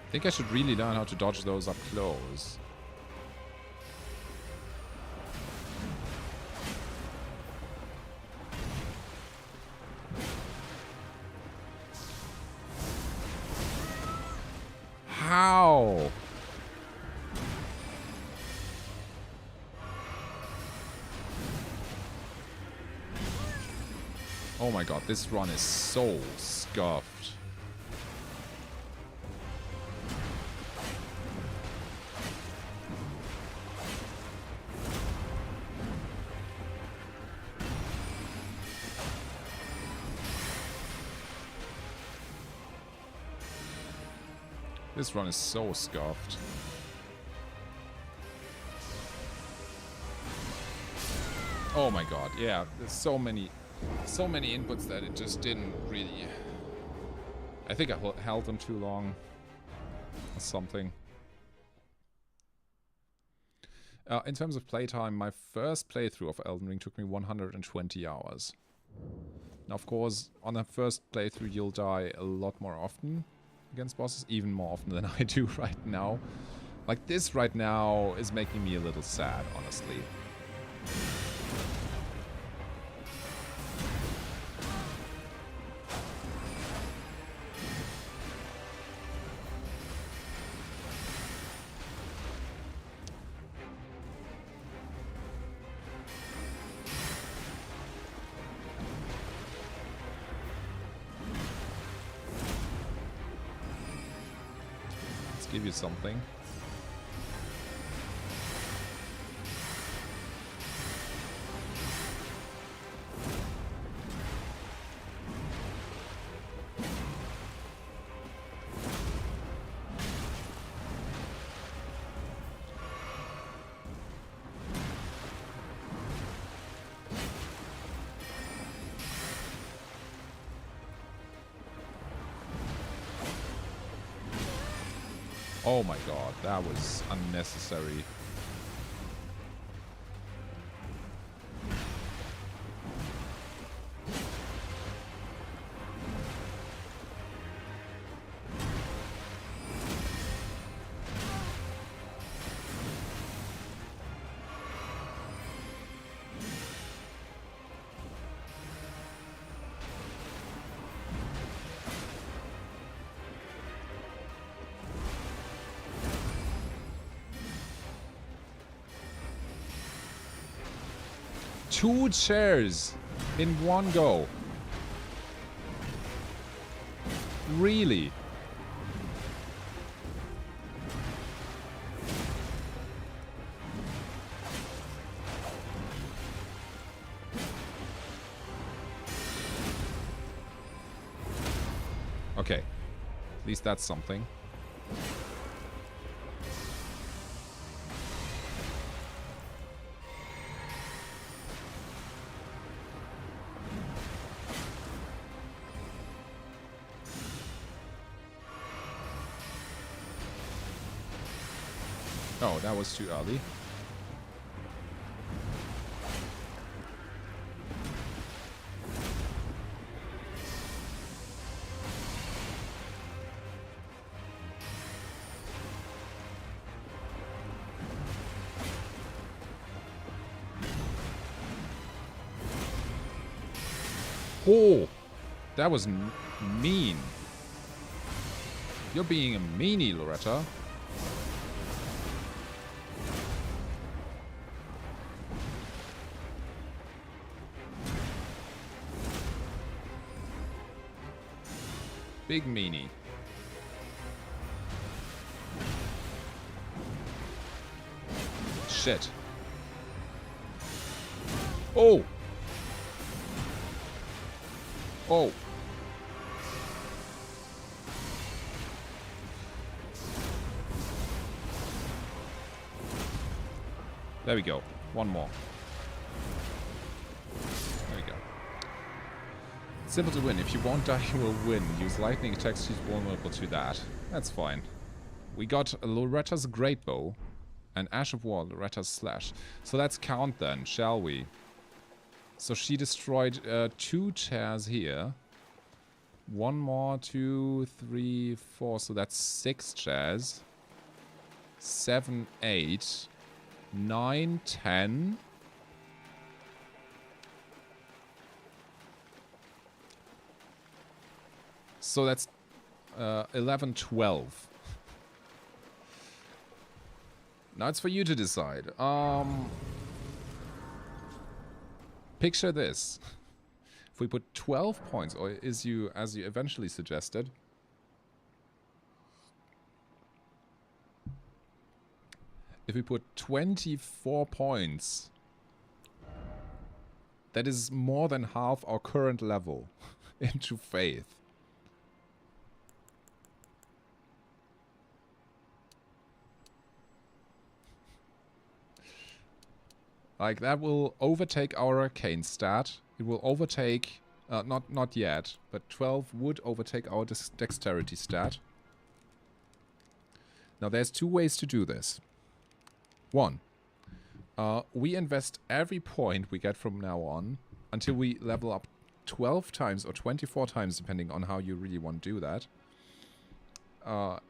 I think I should really learn how to dodge those up close. How? Oh my god, this run is so scuffed. This run is so scuffed. Oh my god, yeah, there's so many inputs that it just didn't really... I think I held them too long or something. In terms of playtime, my first playthrough of Elden Ring took me 120 hours. Now, of course, on a first playthrough, you'll die a lot more often against bosses, even more often than I do right now. Like, this right now is making me a little sad, honestly. Let's give you something. Oh my god, that was unnecessary. Two chairs in one go. Really? Okay. At least that's something. Oh, that was too early. Oh, that was mean. You're being a meanie, Loretta. Big meanie. Shit. Oh! Oh! There we go. One more. There we go. Simple to win. If you won't die, you will win. Use lightning attacks, she's vulnerable to that. That's fine. We got Loretta's Great Bow and Ash of War, Loretta's Slash. So let's count then, shall we? So she destroyed 2 chairs here. 1 more, 2, 3, 4. So that's 6 chairs. 7, 8, 9, 10. So that's 11, 12. Now it's for you to decide. Picture this. If we put 12 points, or as you eventually suggested, if we put 24 points, that is more than half our current level into Faith. Like, that will overtake our arcane stat. It will overtake... not yet, but 12 would overtake our dexterity stat. Now, there's two ways to do this. One, we invest every point we get from now on until we level up 12 times or 24 times, depending on how you really want to do that,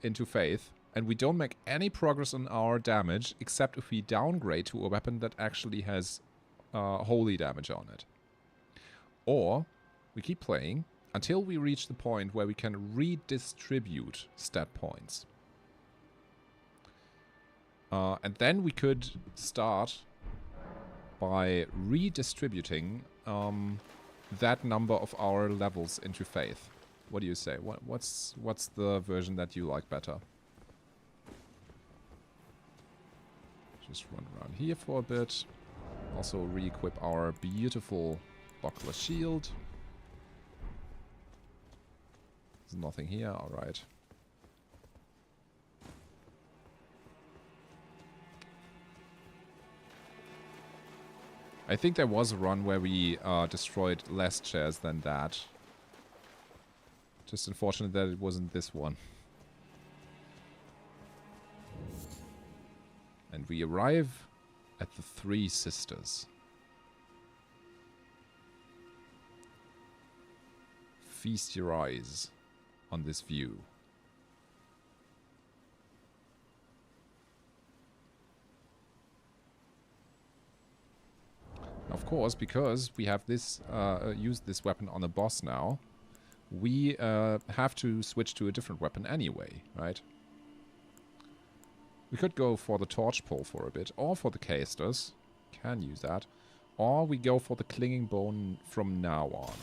into Faith. And we don't make any progress on our damage, except if we downgrade to a weapon that actually has holy damage on it. Or we keep playing until we reach the point where we can redistribute stat points. And then we could start by redistributing that number of our levels into Faith. What do you say? What's the version that you like better? Just run around here for a bit. Also re-equip our beautiful buckler shield. There's nothing here, alright. I think there was a run where we destroyed less chairs than that. Just unfortunate that it wasn't this one. And we arrive at the Three Sisters. Feast your eyes on this view. Of course, because we have this used this weapon on a boss now, we have to switch to a different weapon anyway, right? We could go for the torch pole for a bit, or for the casters. Can use that. Or we go for the clinging bone from now on.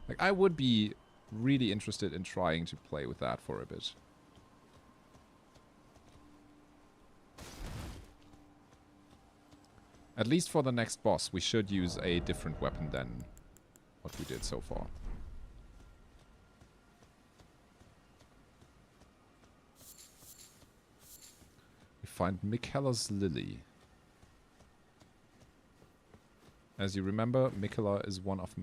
Like, I would be really interested in trying to play with that for a bit. At least for the next boss, we should use a different weapon than what we did so far. We find Miquella's Lily. As you remember, Miquella is one of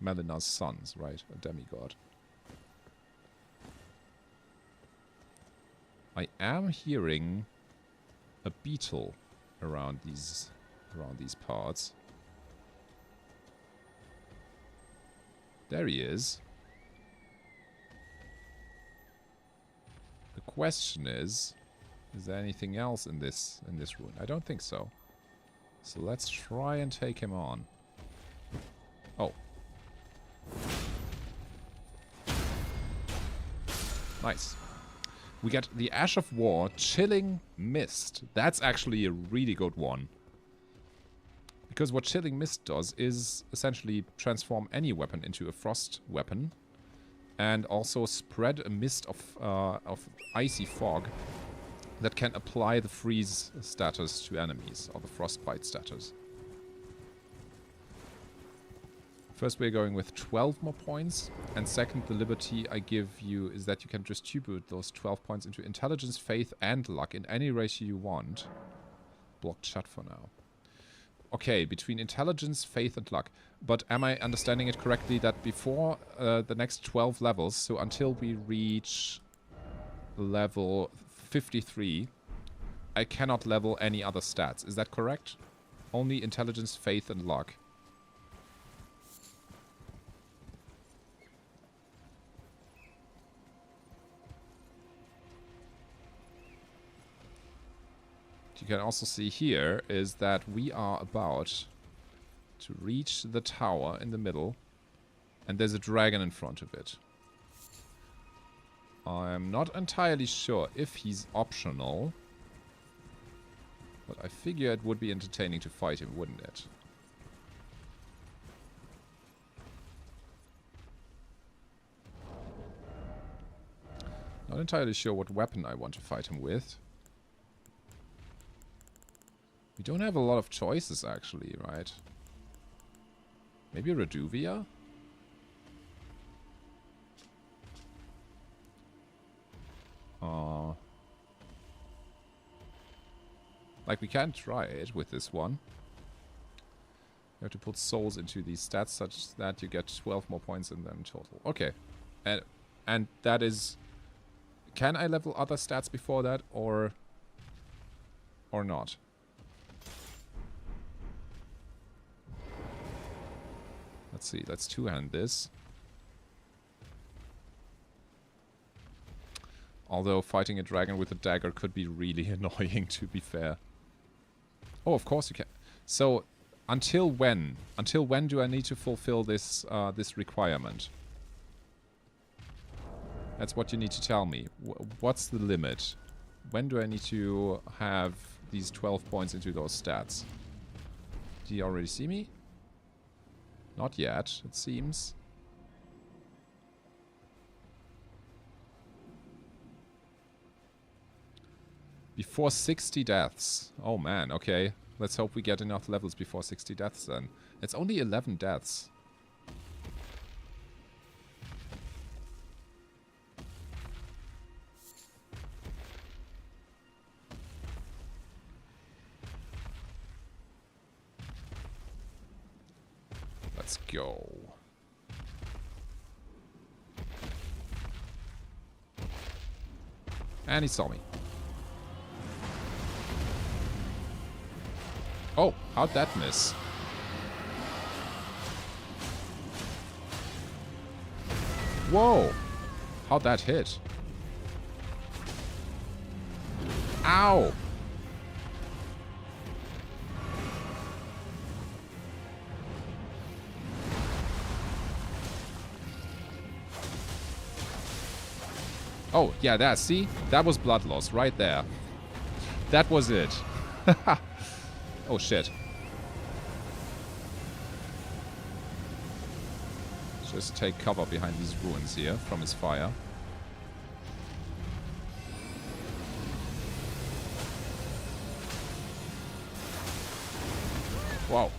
Melina's sons, right? A demigod. I am hearing a beetle around these parts. There he is. The question is there anything else in this room? I don't think so. So let's try and take him on. Oh. Nice. We get the Ash of War, Chilling Mist. That's actually a really good one. Because what Chilling Mist does is essentially transform any weapon into a frost weapon. And also spread a mist of icy fog that can apply the freeze status to enemies, or the frostbite status. First, we're going with 12 more points. And second, the liberty I give you is that you can distribute those 12 points into intelligence, faith, and luck in any ratio you want. Blocked shut for now. Okay, between intelligence, faith, and luck. But am I understanding it correctly that before the next 12 levels, so until we reach level 53, I cannot level any other stats. Is that correct? Only intelligence, faith, and luck. What you can also see here is that we are about to reach the tower in the middle, and there's a dragon in front of it. I'm not entirely sure if he's optional, but I figure it would be entertaining to fight him, wouldn't it? Not entirely sure what weapon I want to fight him with. We don't have a lot of choices, actually, right? Maybe Reduvia? Like, we can try it with this one. You have to put souls into these stats such that you get 12 more points in them total. Okay. And that is... Can I level other stats before that, or not? Let's see, let's two-hand this. Although fighting a dragon with a dagger could be really annoying, to be fair. Oh, of course you can. So, until when? Until when do I need to fulfill this this requirement? That's what you need to tell me. What's the limit? When do I need to have these 12 points into those stats? Do you already see me? Not yet, it seems. Before 60 deaths. Oh man, okay. Let's hope we get enough levels before 60 deaths then. It's only 11 deaths. Let's go. And he saw me. Oh, how'd that miss? Whoa! How'd that hit? Ow! Oh, yeah, that, see? That was blood loss right there. That was it. Oh, shit. Just take cover behind these ruins here from his fire. Wow.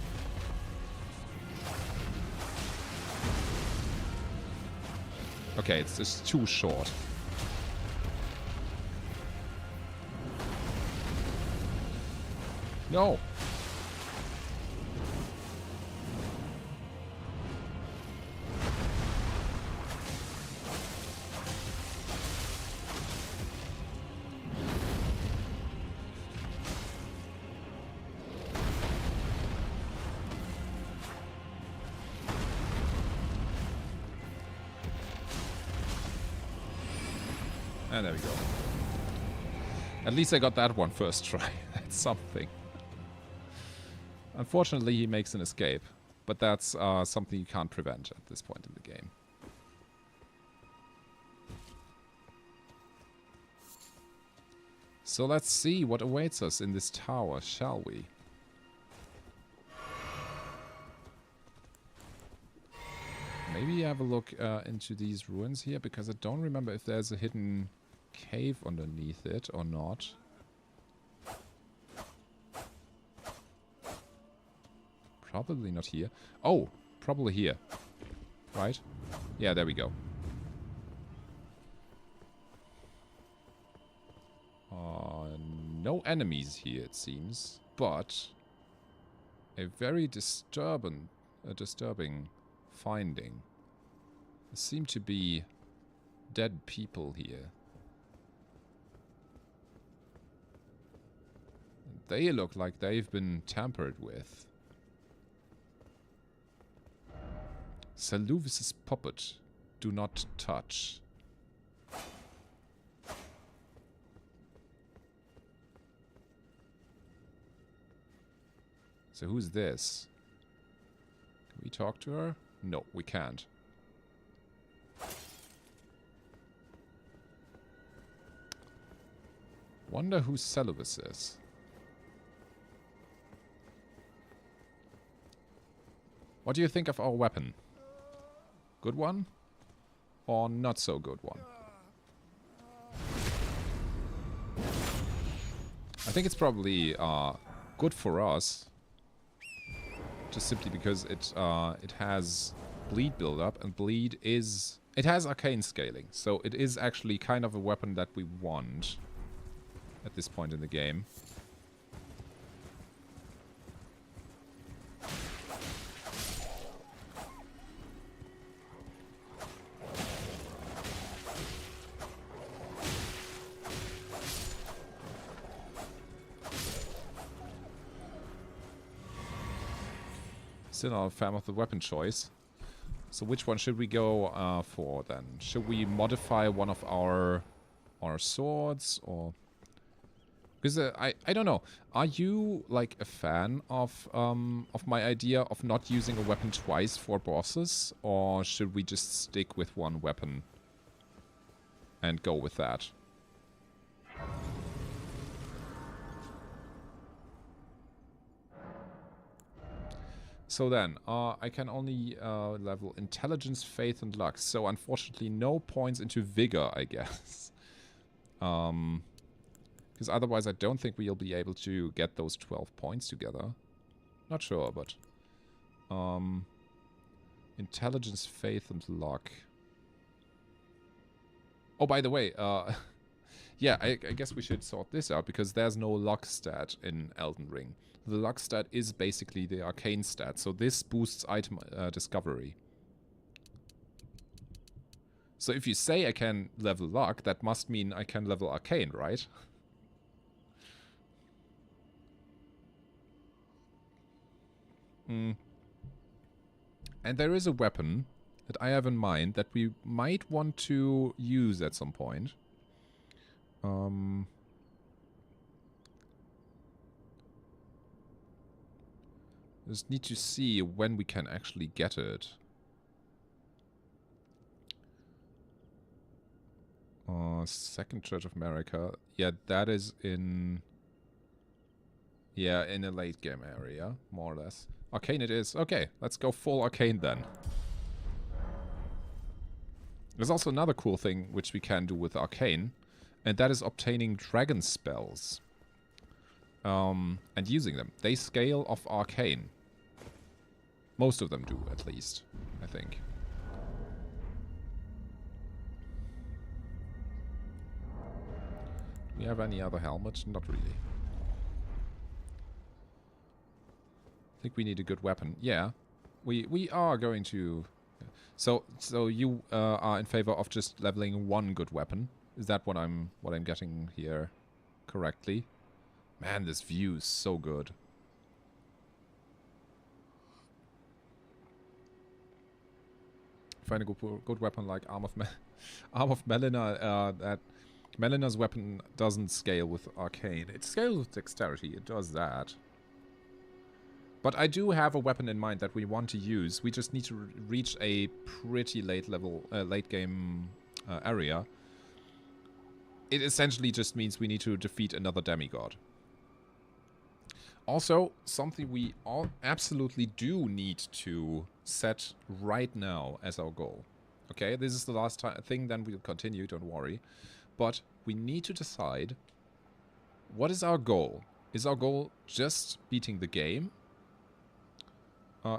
Okay, it's just too short. No. And there we go. At least I got that one first try. That's something. Unfortunately, he makes an escape. But that's something you can't prevent at this point in the game. So let's see what awaits us in this tower, shall we? Maybe have a look into these ruins here, because I don't remember if there's a hidden cave underneath it or not. Probably not here. Oh, probably here. Right? Yeah, there we go. No enemies here, it seems. But a very disturbing finding. There seem to be dead people here. They look like they've been tampered with. Saluvis's puppet. Do not touch. So who's this? Can we talk to her? No, we can't. Wonder who Saluvis is. What do you think of our weapon? Good one? Or not so good one? I think it's probably good for us. Just simply because it has bleed buildup, and bleed is... It has arcane scaling, so it is actually kind of a weapon that we want at this point in the game. Still not a fan of the weapon choice. So which one should we go for then? Should we modify one of our swords, or... Because I don't know. Are you like a fan of my idea of not using a weapon twice for bosses, or should we just stick with one weapon and go with that? So then, I can only level intelligence, faith, and luck. So unfortunately, no points into vigor, I guess. Because otherwise I don't think we'll be able to get those 12 points together. Not sure, but... intelligence, faith, and luck. Oh, by the way, yeah, I guess we should sort this out, because there's no luck stat in Elden Ring. The luck stat is basically the arcane stat, so this boosts item discovery. So if you say I can level luck, that must mean I can level arcane, right? And there is a weapon that I have in mind that we might want to use at some point. Just need to see when we can actually get it. Second Church of America. Yeah, that is in... Yeah, in a late game area, more or less. Arcane it is. Okay, let's go full arcane then. There's also another cool thing which we can do with arcane, and that is obtaining dragon spells. And using them. They scale off arcane. Most of them do, at least, I think. Do we have any other helmet? Not really. I think we need a good weapon. Yeah, we are going to... So you are in favor of just leveling one good weapon? Is that what I'm getting here correctly? Man, this view is so good. Find a good weapon like Arm of Melina. That Melina's weapon doesn't scale with arcane. It scales with dexterity. It does that. But I do have a weapon in mind that we want to use. We just need to reach a pretty late game area. It essentially just means we need to defeat another demigod. Also, something we all absolutely do need to set right now as our goal. Okay, this is the last thing, then we'll continue, don't worry. But we need to decide, what is our goal? Is our goal just beating the game?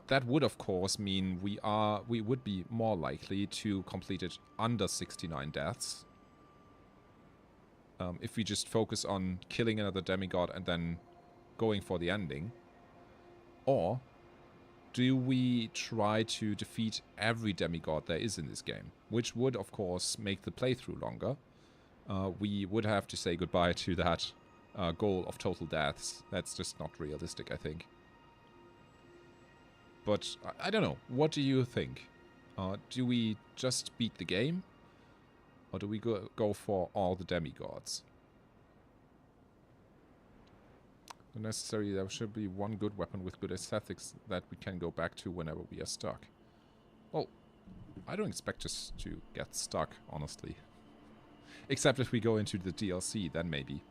That would, of course, mean we would be more likely to complete it under 69 deaths. If we just focus on killing another demigod and then going for the ending. Or do we try to defeat every demigod there is in this game? Which would, of course, make the playthrough longer. We would have to say goodbye to that goal of total deaths. That's just not realistic, I think. But I don't know. What do you think? Do we just beat the game? Or do we go for all the demigods? Necessarily, there should be one good weapon with good aesthetics that we can go back to whenever we are stuck. Well, I don't expect us to get stuck, honestly. Except if we go into the DLC, then maybe.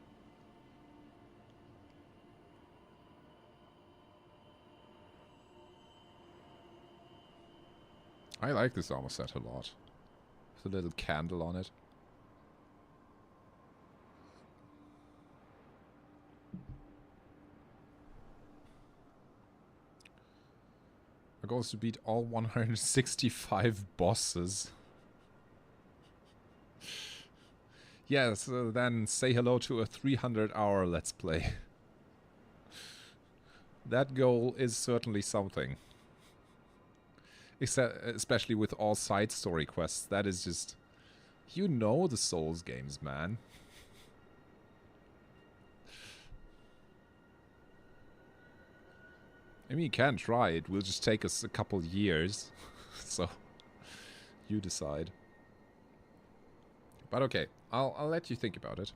I like this armor set a lot. With a little candle on it. Our goal is to beat all 165 bosses. Yes, then say hello to a 300-hour Let's Play. That goal is certainly something. Especially with all side story quests. That is just... You know the Souls games, man. I mean, you can try. It will just take us a couple years. So, you decide. But okay, I'll let you think about it.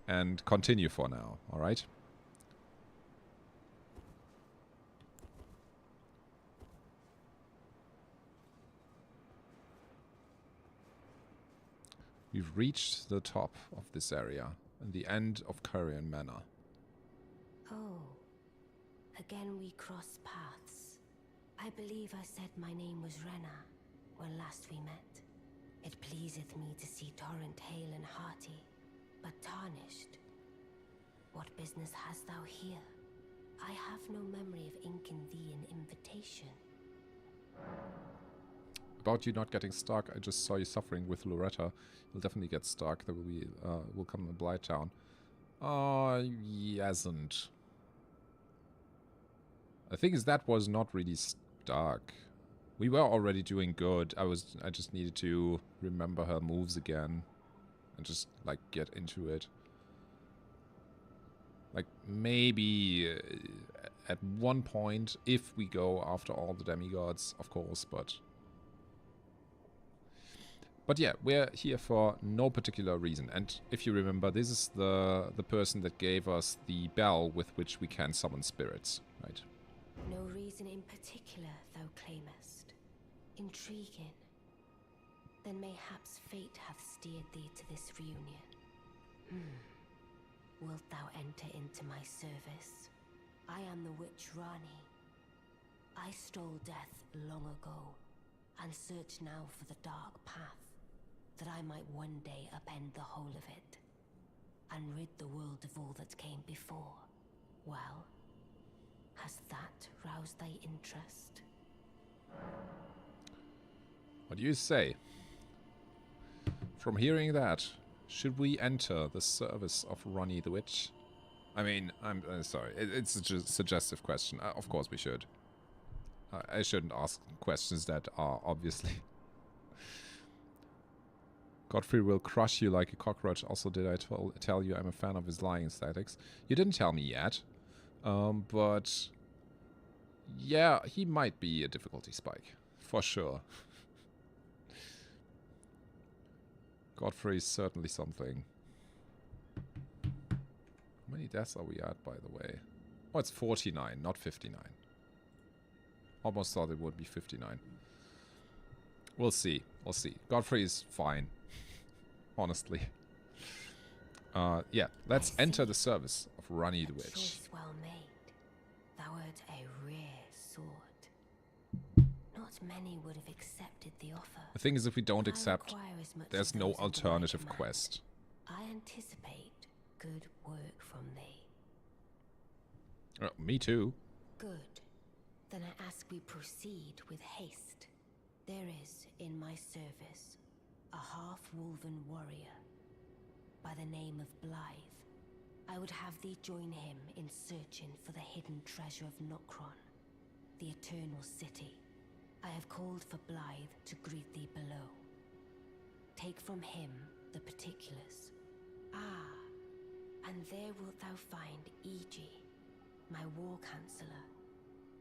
And continue for now, alright? We've reached the top of this area, and the end of Currian Manor. Oh, again we cross paths. I believe I said my name was Rena when last we met. It pleaseth me to see Torrent hale and hearty, but tarnished. What business hast thou here? I have no memory of inking thee an invitation. About you not getting stuck, I just saw you suffering with Loretta. You'll definitely get stuck. There will be, will come a Blight Town. He hasn't. The thing is, that was not really stuck. We were already doing good. I just needed to remember her moves again. And just, like, get into it. Like, maybe at one point, if we go after all the demigods, of course, but yeah, we're here for no particular reason. And if you remember, this is the person that gave us the bell with which we can summon spirits, right? No reason in particular, thou claimest. Intriguing. Then mayhaps fate hath steered thee to this reunion. Wilt thou enter into my service? I am the witch Rani. I stole death long ago, and search now for the dark path, that I might one day upend the whole of it, and rid the world of all that came before. Well, has that roused thy interest? What do you say? From hearing that, should we enter the service of Ronnie the Witch? I mean, I'm sorry, it's a suggestive question. Of course we should. I shouldn't ask questions that are obviously... Godfrey will crush you like a cockroach. Also, did I tell you I'm a fan of his lying aesthetics? You didn't tell me yet. But... yeah, he might be a difficulty spike. For sure. Godfrey is certainly something. How many deaths are we at, by the way? Oh, it's 49, not 59. Almost thought it would be 59. We'll see. We'll see. Godfrey is fine. Honestly. Yeah, let's enter the service of Rani the Witch. Choice well made. Thou art a rare sword. Not many would have accepted the offer. The thing is, if we don't accept, there's no alternative quest. I anticipate good work from thee. Me too. Good. Then I ask we proceed with haste. There is, in my service, a half-wolven warrior by the name of Blythe. I would have thee join him in searching for the hidden treasure of Nokron, the Eternal City. I have called for Blythe to greet thee below. Take from him the particulars. Ah, and there wilt thou find Iji, my war counselor,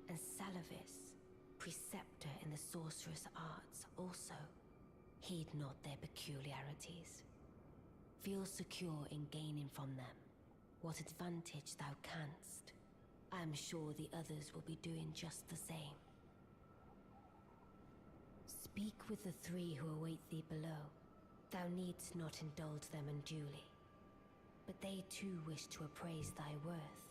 and Salavis, preceptor in the sorcerous arts also. Heed not their peculiarities. Feel secure in gaining from them what advantage thou canst. I am sure the others will be doing just the same. Speak with the three who await thee below. Thou needst not indulge them unduly, but they too wish to appraise thy worth.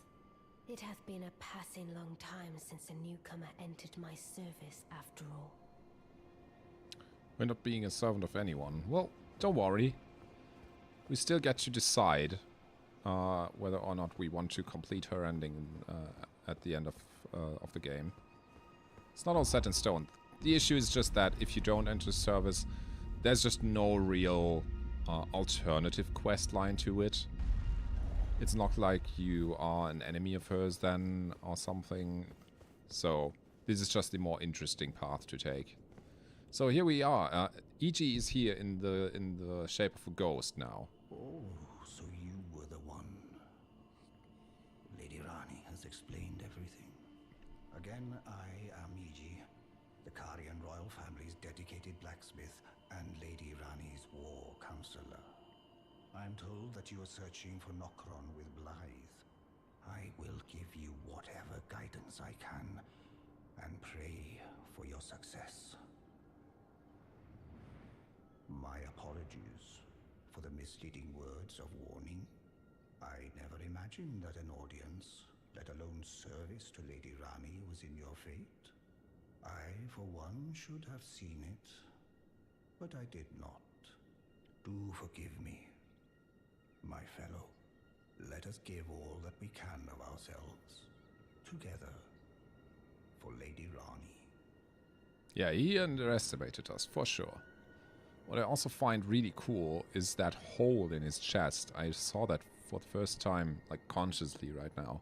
It hath been a passing long time since a newcomer entered my service, after all. We're not being a servant of anyone. Well, don't worry. We still get to decide whether or not we want to complete her ending at the end of the game. It's not all set in stone. The issue is just that if you don't enter service, there's just no real alternative quest line to it. It's not like you are an enemy of hers then or something. So this is just the more interesting path to take. So here we are. Iji is here in the shape of a ghost now. Oh, so you were the one. Lady Rani has explained everything. Again, I am Iji, the Karian royal family's dedicated blacksmith and Lady Rani's war counselor. I'm told that you are searching for Nokron with Blythe. I will give you whatever guidance I can, and pray for your success. My apologies for the misleading words of warning. I never imagined that an audience, let alone service to Lady Rani, was in your fate. I, for one, should have seen it, but I did not. Do forgive me, my fellow. Let us give all that we can of ourselves, together, for Lady Rani. Yeah, he underestimated us, for sure. What I also find really cool is that hole in his chest. I saw that for the first time, like, consciously right now.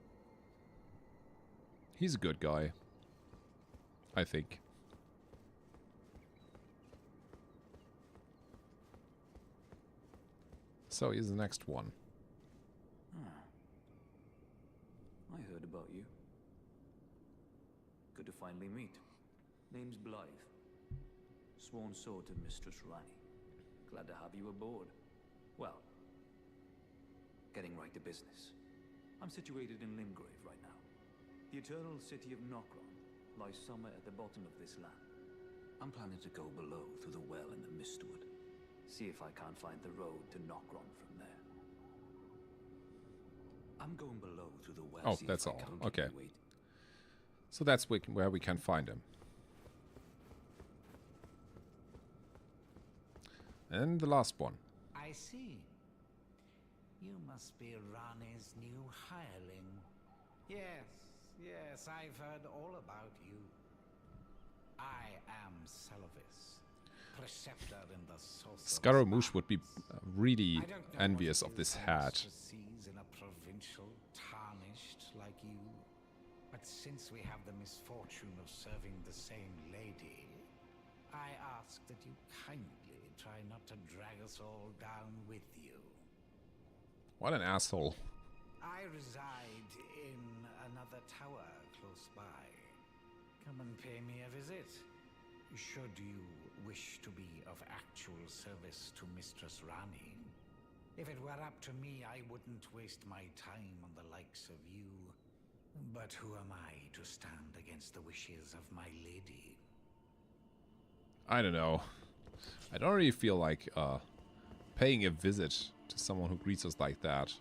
He's a good guy, I think. So here's the next one. I heard about you. Good to finally meet. Name's Blythe. Sworn sword to Mistress Rani. Glad to have you aboard. Well, getting right to business. I'm situated in Limgrave right now. The eternal city of Nokron lies somewhere at the bottom of this land. I'm planning to go below through the well in the Mistwood. See if I can't find the road to Nokron from there. I'm going below through the well. Oh, that's all. Okay. So that's where we can find him. And the last one. I see. You must be Rani's new hireling. Yes, I've heard all about you. I am Selvis, preceptor in the Sorcerer's Scaramouche would be Lands. really I don't know envious what of it this is hat. to seize in a provincial tarnished like you. But since we have the misfortune of serving the same lady, I ask that you kindly try not to drag us all down with you. What an asshole. I reside in another tower close by. Come and pay me a visit. Should you wish to be of actual service to Mistress Rani. If it were up to me, I wouldn't waste my time on the likes of you. But who am I to stand against the wishes of my lady? I don't know. I don't really feel like paying a visit to someone who greets us like that.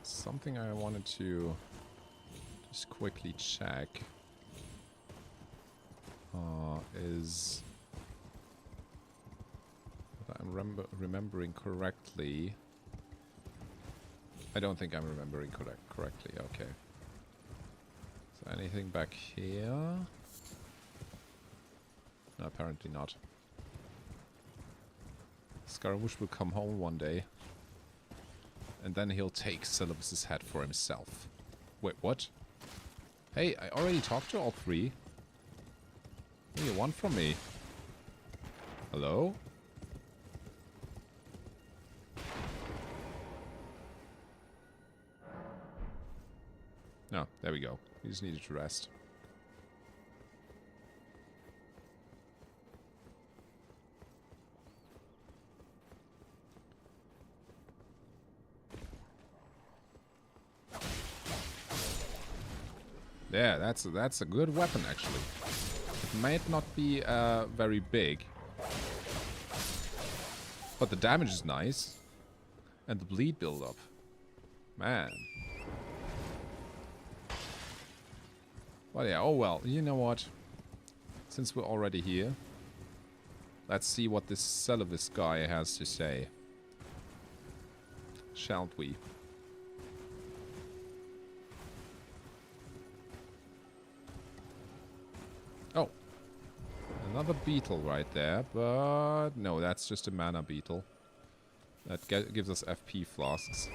Something I wanted to just quickly check is that I'm remembering correctly. I don't think I'm remembering correctly. Okay. So anything back here? No, apparently not. Scaramouche will come home one day. And then he'll take Syllabus's head for himself. Wait, what? Hey, I already talked to all three. What do you want from me? Hello? No, there we go. He just needed to rest. Yeah, that's a good weapon actually. It might not be very big, but the damage is nice, and the bleed build-up, man. Well, yeah. Oh well. You know what? Since we're already here, let's see what this Selvis guy has to say. Shall we? Oh, another beetle right there, but no, that's just a mana beetle. That gives us FP flasks.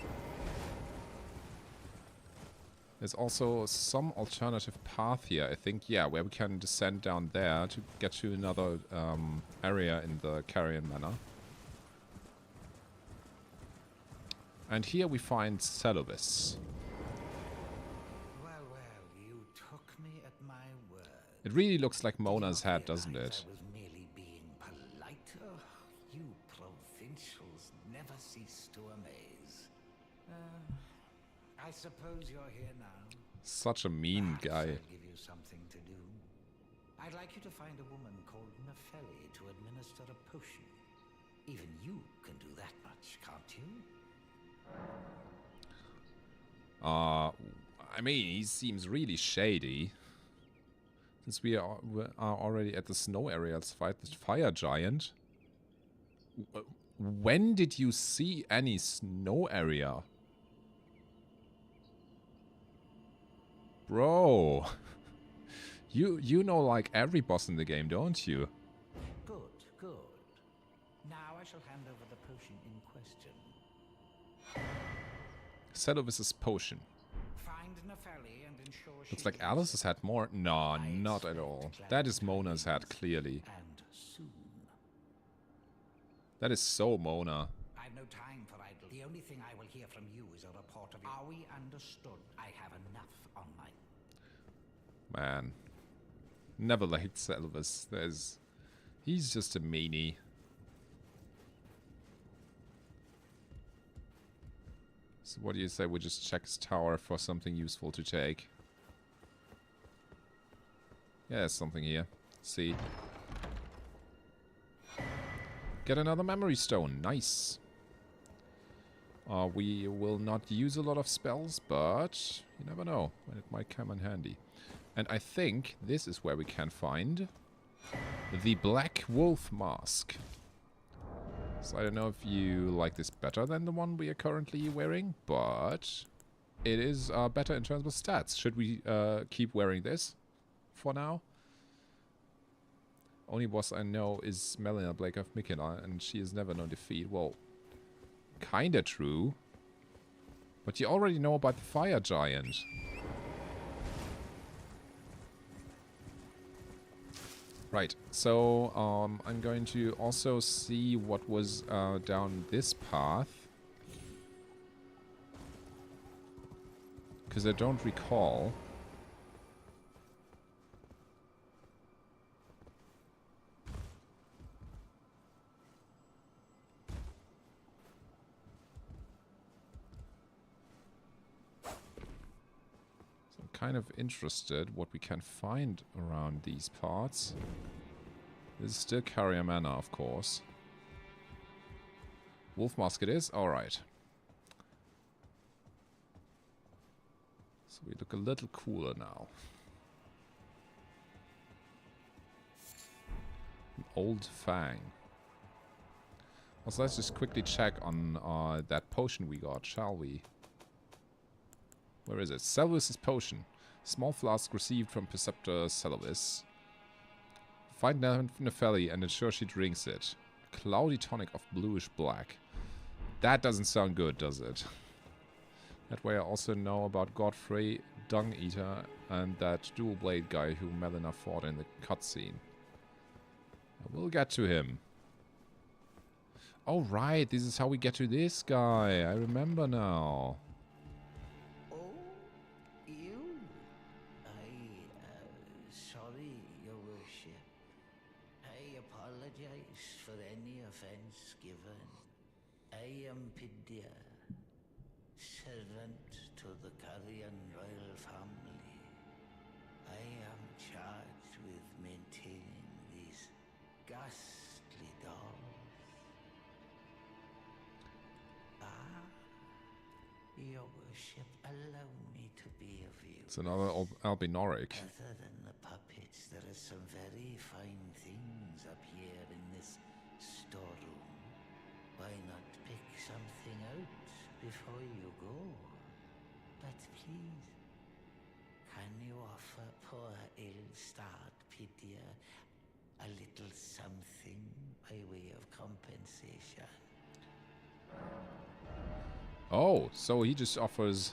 There's also some alternative path here, I think, yeah, where we can descend down there to get to another area in the Carrion Manor. And here we find Celovis. Well, you took me at my word. It really looks like Mona's head, doesn't it? I was merely being polite. Oh, you provincials never cease to amaze. I suppose you're here now. Such a mean Perhaps guy. I'll give you something to do. I'd like you to find a woman called Nepheli to administer a potion. Even you can do that much, can't you? I mean, he seems really shady. Since we are already at the snow area, let's fight the fire giant. When did you see any snow area? Bro. You know like every boss in the game, don't you? Good, good. Now I shall hand over the potion in question. Celovis' potion. Find Nepheli and ensure she Looks like drinks Alice it. has had more. No, not at all. That is Mona's head, clearly. And soon. That is so Mona. I've no time for idle. The only thing I will hear from you is a report of. Are we understood? I have enough on my. Man. Never liked Celovis. He's just a meanie. So what do you say we just check his tower for something useful to take? Yeah, there's something here. Let's see. Get another memory stone. Nice. We will not use a lot of spells, but you never know when it might come in handy. And I think this is where we can find the Black Wolf Mask. So I don't know if you like this better than the one we are currently wearing, but it is better in terms of stats. Should we keep wearing this for now? Only boss I know is Melina Blake of Mikina, and she has never known defeat. Well, kinda true. But you already know about the fire giant. Right, so I'm going to also see what was down this path. Because I don't recall. Kind of interested what we can find around these parts. This is still Carrier Manor, of course. Wolf Mask it is? Alright. So we look a little cooler now. An old fang. Also, let's just quickly check on that potion we got, shall we? Where is it? Celovis' potion. Small flask received from Preceptor Celovis. Find Nepheli and ensure she drinks it. A cloudy tonic of bluish black. That doesn't sound good, does it? That way I also know about Godfrey, Dung Eater, and that dual blade guy who Melina fought in the cutscene. We'll get to him. Oh right, this is how we get to this guy. I remember now. Sorry, Your Worship. I apologize for any offense given. I am Pidia, servant to the Carrion royal family. I am charged with maintaining these ghastly dolls. Your Worship, allow me to be of use. It's another albinoric. Other than the puppets, there are some very fine things up here in this storeroom. Why not pick something out before you go? But please, can you offer poor ill-starred Pidia a little something by way of compensation? Oh, so he just offers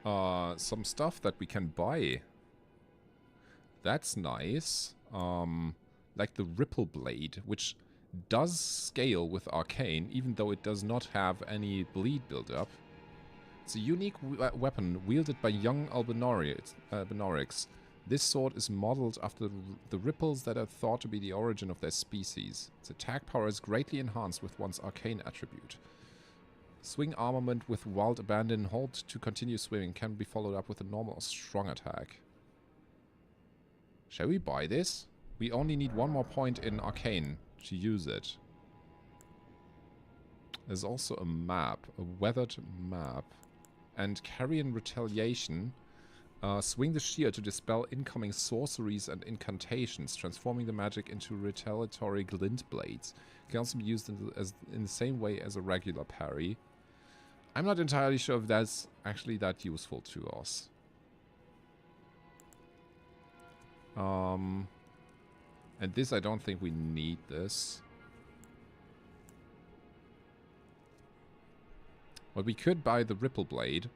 some stuff that we can buy. That's nice. Like the Ripple Blade, which does scale with Arcane, even though it does not have any bleed build-up. It's a unique weapon wielded by young Albinorics. This sword is modeled after the ripples that are thought to be the origin of their species. Its attack power is greatly enhanced with one's arcane attribute. Swing armament with wild abandon, hold to continue swinging, can be followed up with a normal or strong attack. Shall we buy this? We only need one more point in arcane to use it. There's also a map, a weathered map. And Carrion Retaliation. Swing the shield to dispel incoming sorceries and incantations, transforming the magic into retaliatory glint blades. It can also be used in the same way as a regular parry. I'm not entirely sure if that's actually that useful to us. And this, I don't think we need this. But we could buy the Ripple Blade.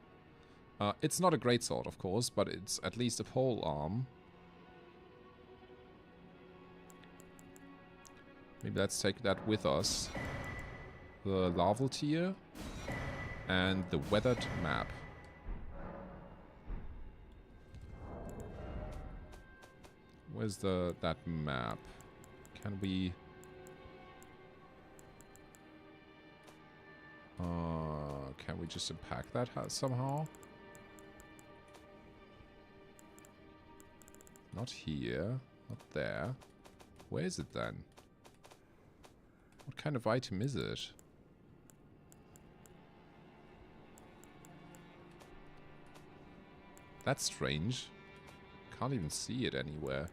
It's not a great sword, of course, but it's at least a pole arm. Maybe let's take that with us. The Larval Tier and the Weathered Map. Where's that map? Can we... can we just unpack that somehow? Not here. Not there. Where is it then? What kind of item is it? That's strange. Can't even see it anywhere.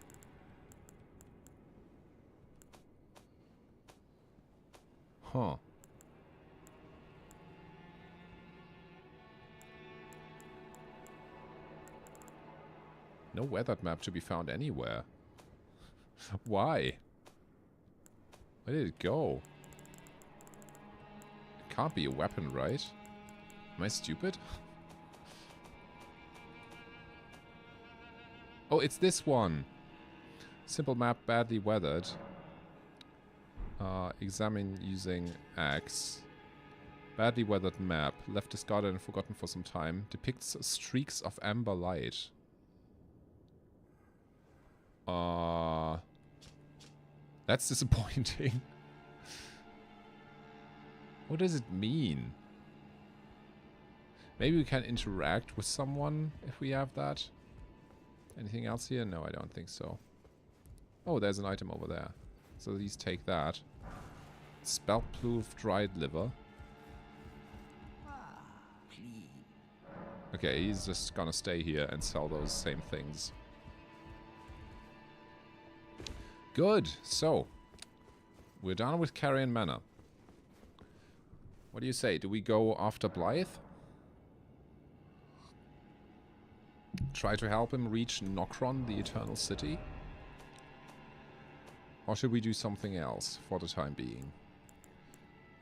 Huh. No weathered map to be found anywhere. Why? Where did it go? It can't be a weapon, right? Am I stupid? Oh, it's this one. Simple map, badly weathered. Examine using axe. Badly weathered map. Left discarded and forgotten for some time. Depicts streaks of amber light. That's disappointing. What does it mean? Maybe we can interact with someone if we have that. Anything else here? No, I don't think so. Oh, there's an item over there. So these take that. Spell-proof dried liver. Okay, he's just gonna stay here and sell those same things. Good. So, we're done with Carrion Manor. What do you say? Do we go after Blythe? Try to help him reach Nokron, the Eternal City? Or should we do something else for the time being?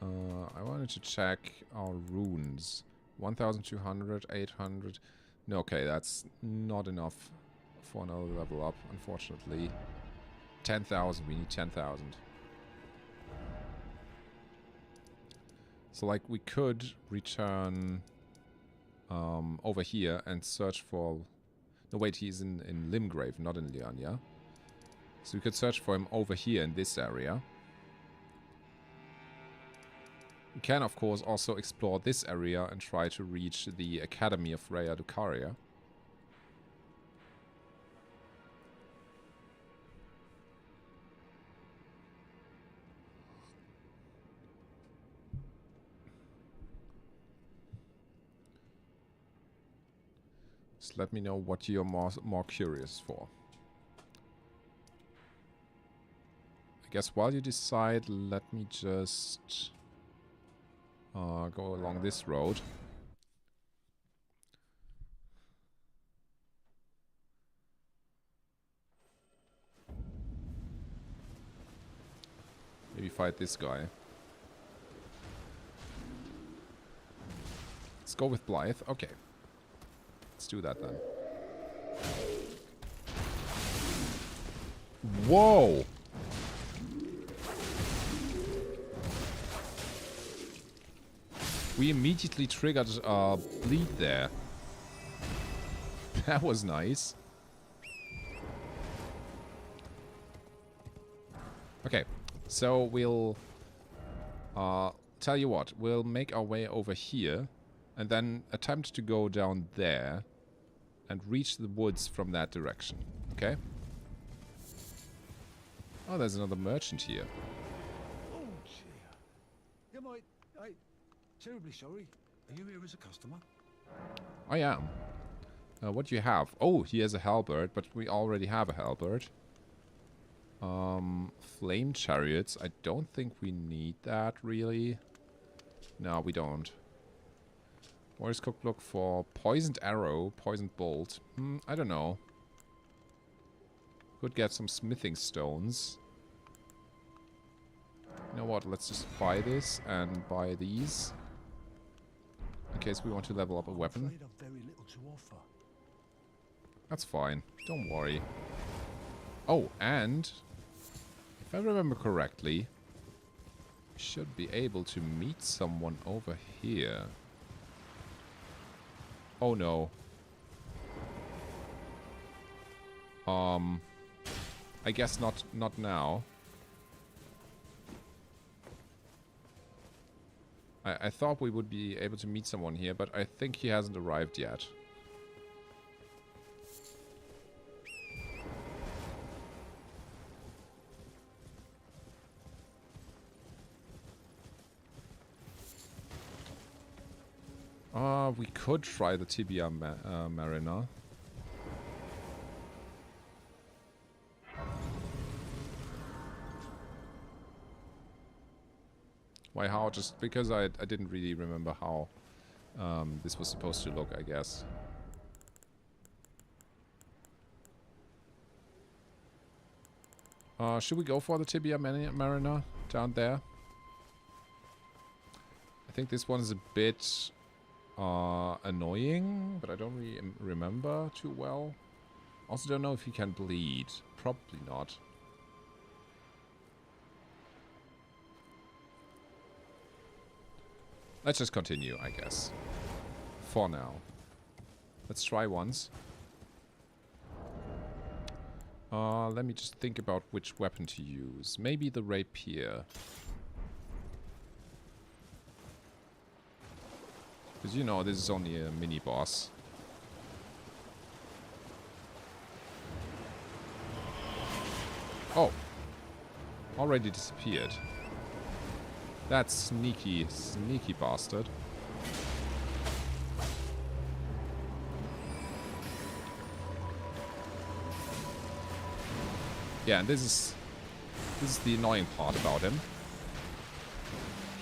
I wanted to check our runes. 1,200, 800. No, okay, that's not enough for another level up, unfortunately. 10,000, we need 10,000. So, like, we could return over here and search for... No, wait, he's in Limgrave, not in Liania. So we could search for him over here in this area. We can, of course, also explore this area and try to reach the Academy of Rhea Ducaria. Just let me know what you're more curious for. I guess while you decide, let me just go along this road. Maybe fight this guy. Let's go with Blythe. Okay. Let's do that then. We immediately triggered bleed there. That was nice. Okay, so we'll tell you what, we'll make our way over here and then attempt to go down there and reach the woods from that direction. Okay? Oh, there's another merchant here. Oh, dear. I'm terribly sorry. Are you here as a customer? I am. What do you have? Oh, he has a halberd, but we already have a halberd. Flame chariots. I don't think we need that, really. No, we don't. Warrior's cookbook for poisoned arrow, poisoned bolt. I don't know. Could get some smithing stones. You know what? Let's just buy this and buy these. In case we want to level up a weapon. I'm afraid I've very little to offer. That's fine. Don't worry. Oh, and if I remember correctly, we should be able to meet someone over here. Oh no. I guess not now. I thought we would be able to meet someone here, but I think he hasn't arrived yet. We could try the Tibia Marina. Why, how? Just because I didn't really remember how this was supposed to look, I guess. Should we go for the Tibia Marina down there? I think this one is a bit annoying, but I don't really remember too well. Also don't know if he can bleed. Probably not. Let's just continue, I guess. For now. Let's try once. Let me just think about which weapon to use. Maybe the rapier. Because, you know, this is only a mini-boss. Oh. Already disappeared. That sneaky bastard. Yeah, and this is the annoying part about him.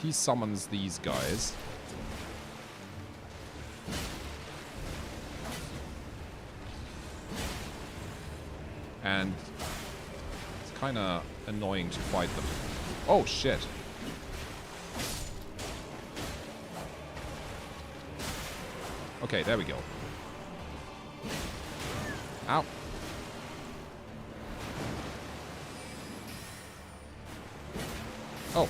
He summons these guys. And it's kind of annoying to fight them. Oh, shit. Okay, there we go. Ow. Oh.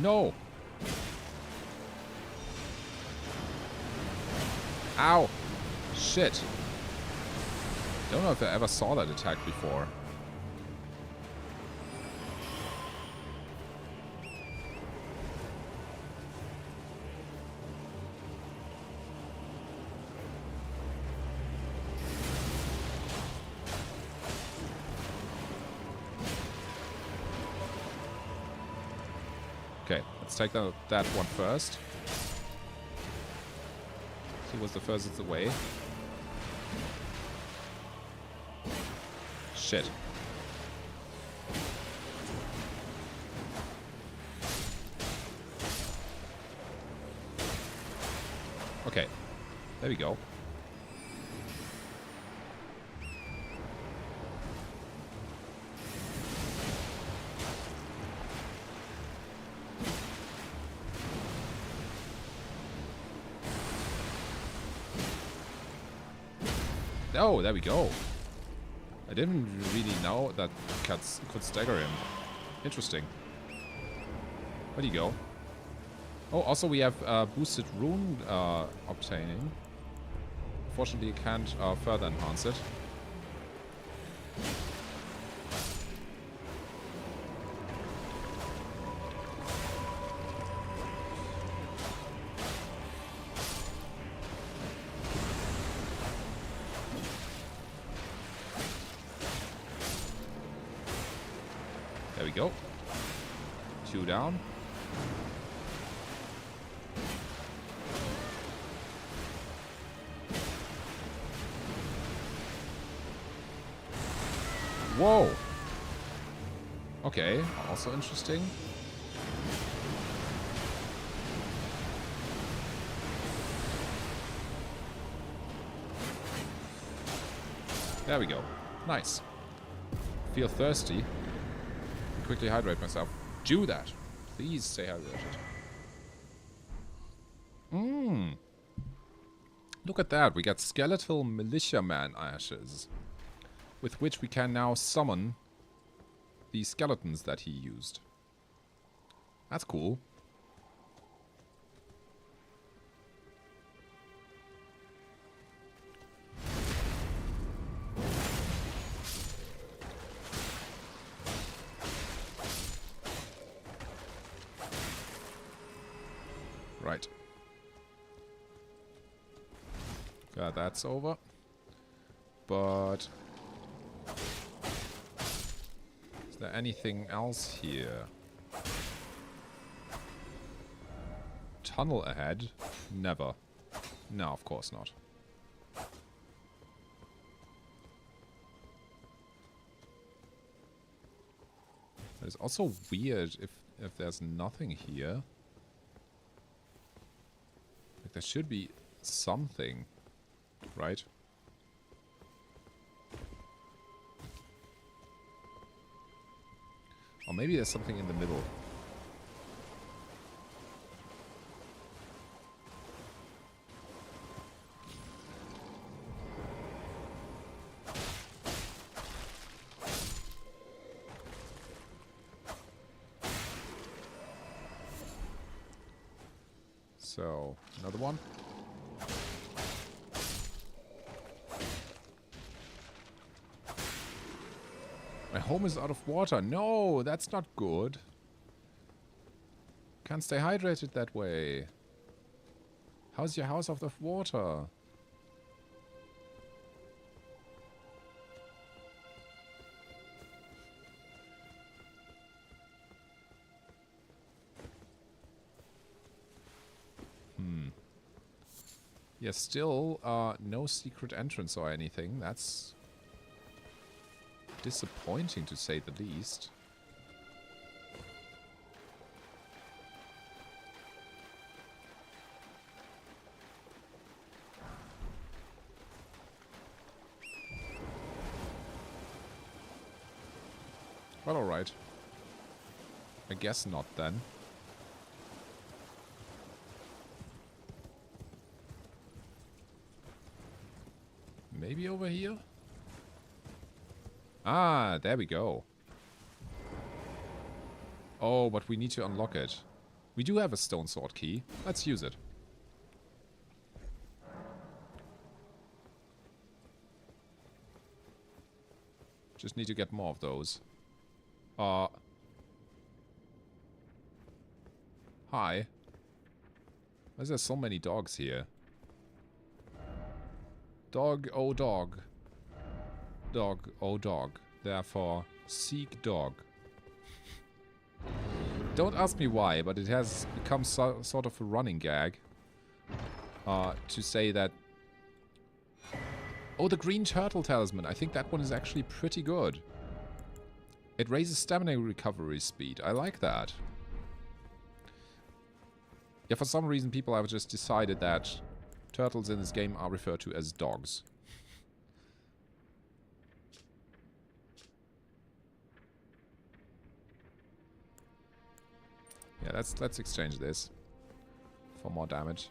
No. Ow. Shit. Don't know if I ever saw that attack before. Okay, let's take that one first. He was the furthest away. Shit. Okay, there we go. Oh, there we go. I didn't really know that cats could stagger him. Interesting. Where do you go? Oh, also we have boosted rune obtaining. Unfortunately, you can't further enhance it. There we go. 2 down. Whoa! Okay, also interesting. There we go. Nice. Feel thirsty. Quickly hydrate myself. Do that. Please stay hydrated. Mmm. Look at that. We got skeletal militiaman ashes, with which we can now summon the skeletons that he used. That's cool. Right. That's over. But is there anything else here? Tunnel ahead? Never. No, of course not. It's also weird if there's nothing here. Like there should be something, right? Or maybe there's something in the middle. So, another one. My home is out of water. No, that's not good. Can't stay hydrated that way. How's your house out of water? Yeah, still no secret entrance or anything. That's disappointing to say the least. Well, alright. I guess not then. Maybe over here? Ah, there we go. Oh, but we need to unlock it. We do have a stone sword key. Let's use it. Just need to get more of those. Hi. Why is there so many dogs here? Dog, oh dog. Dog, oh dog. Therefore, seek dog. Don't ask me why, but it has become sort of a running gag. To say that... Oh, the green turtle talisman. I think that one is actually pretty good. It raises stamina recovery speed. I like that. Yeah, for some reason people have just decided that turtles in this game are referred to as dogs. Yeah, let's exchange this for more damage.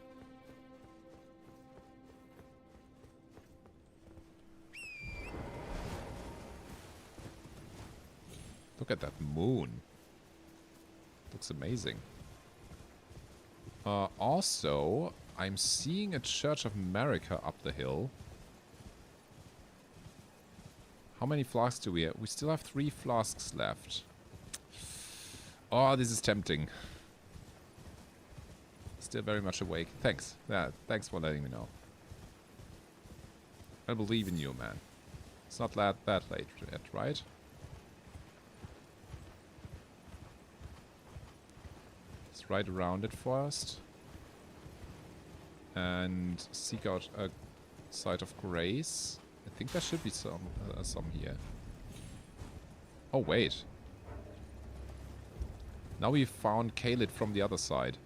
Look at that moon. Looks amazing. Also, I'm seeing a Church of America up the hill. How many flasks do we have? We still have 3 flasks left. Oh, this is tempting. Still very much awake. Thanks. Yeah, thanks for letting me know. I believe in you, man. It's not that late yet, right? Let's ride around it first. And seek out a site of grace. I think there should be some here. Oh, wait. Now we found Khalid from the other side.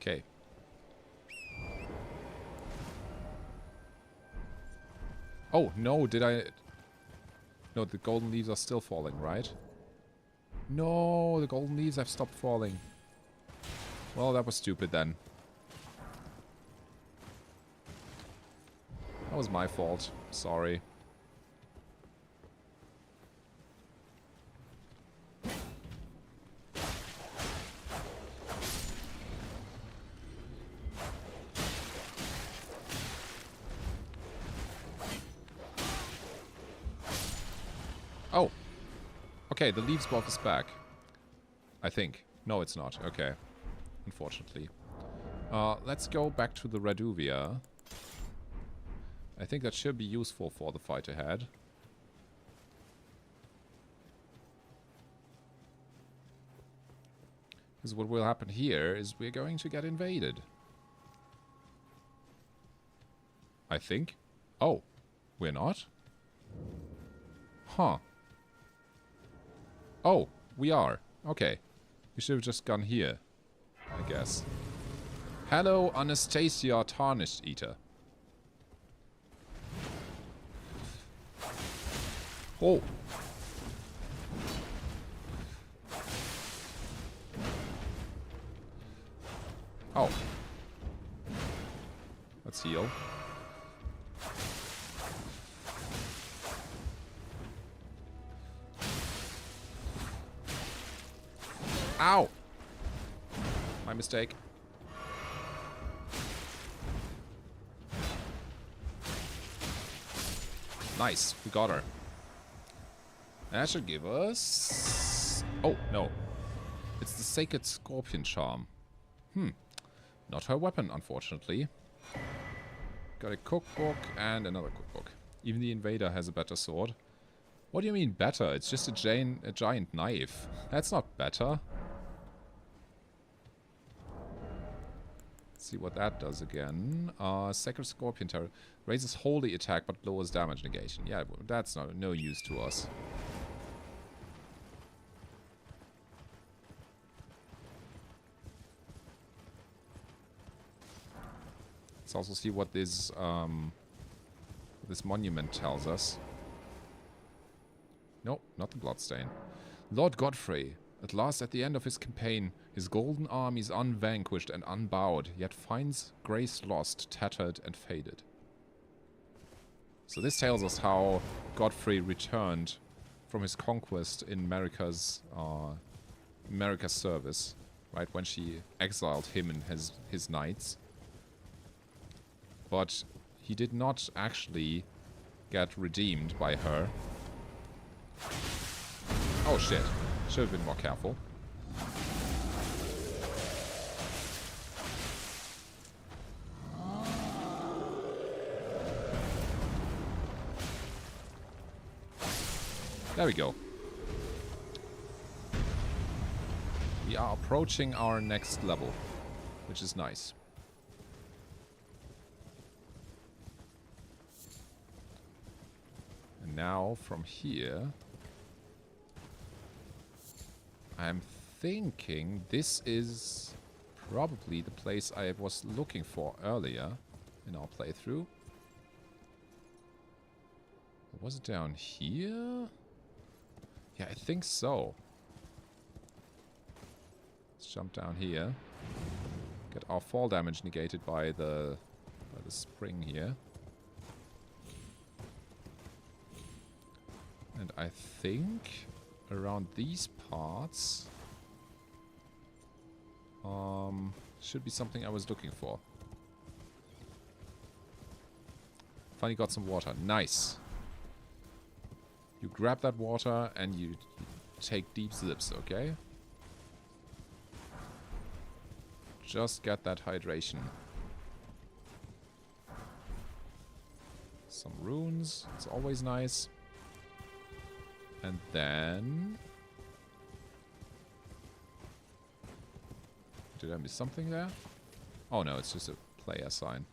Okay. Oh, no, did I... No, the golden leaves are still falling, right? No, the golden leaves have stopped falling. Well, that was stupid then. That was my fault. Sorry. Oh. Okay, the leaves buff is back. I think. No, it's not. Okay. Unfortunately. Let's go back to the Raduvia. I think that should be useful for the fight ahead. Because what will happen here is we're going to get invaded. I think. Oh, we're not? Huh. Oh, we are. Okay. We should have just gone here, I guess. Hello, Anastasia Tarnished Eater. Oh. Oh. Let's heal. Ow! My mistake. Nice, we got her. That should give us... Oh, no. It's the Sacred Scorpion Charm. Not her weapon, unfortunately. Got a cookbook and another cookbook. Even the Invader has a better sword. What do you mean better? It's just a giant knife. That's not better. Let's see what that does again. Sacred Scorpion Terror. Raises holy attack but lowers damage negation. Yeah, that's no use to us. Let's also see what this monument tells us. No, not the bloodstain. Lord Godfrey, at last at the end of his campaign, his golden army is unvanquished and unbowed, yet finds grace lost, tattered and faded. So this tells us how Godfrey returned from his conquest in America's service, right, when she exiled him and his knights. But he did not actually get redeemed by her. Oh shit. Should have been more careful. There we go. We are approaching our next level, which is nice. And now, from here... I'm thinking this is probably the place I was looking for earlier in our playthrough. Was it down here? Yeah, I think so. Let's jump down here. Get our fall damage negated by the spring here. And I think around these parts should be something I was looking for. Finally got some water. Nice. You grab that water and you take deep sips, okay? Just get that hydration. Some runes. It's always nice. And then... Did I miss something there? Oh no, it's just a player sign.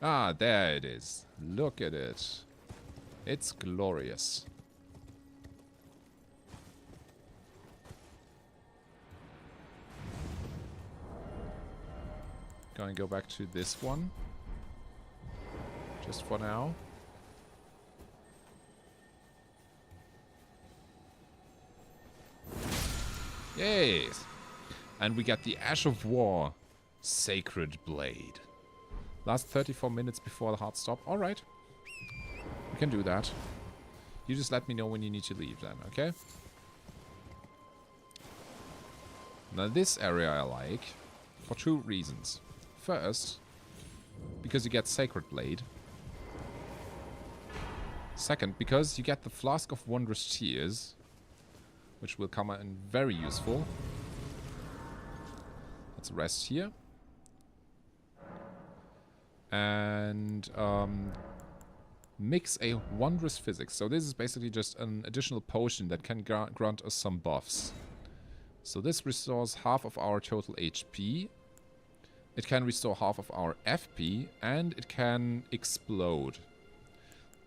Ah, there it is. Look at it. It's glorious. Gonna go back to this one. Just for now. Yes! And we got the Ash of War. Sacred Blade. Last 34 minutes before the hard stop. Alright. We can do that. You just let me know when you need to leave then, okay? Now this area I like for two reasons. First, because you get Sacred Blade. Second, because you get the Flask of Wondrous Tears, which will come in very useful. Let's rest here. And mix a Wondrous Physics. So this is basically just an additional potion that can grant us some buffs. So this restores half of our total HP. It can restore half of our FP. And it can explode.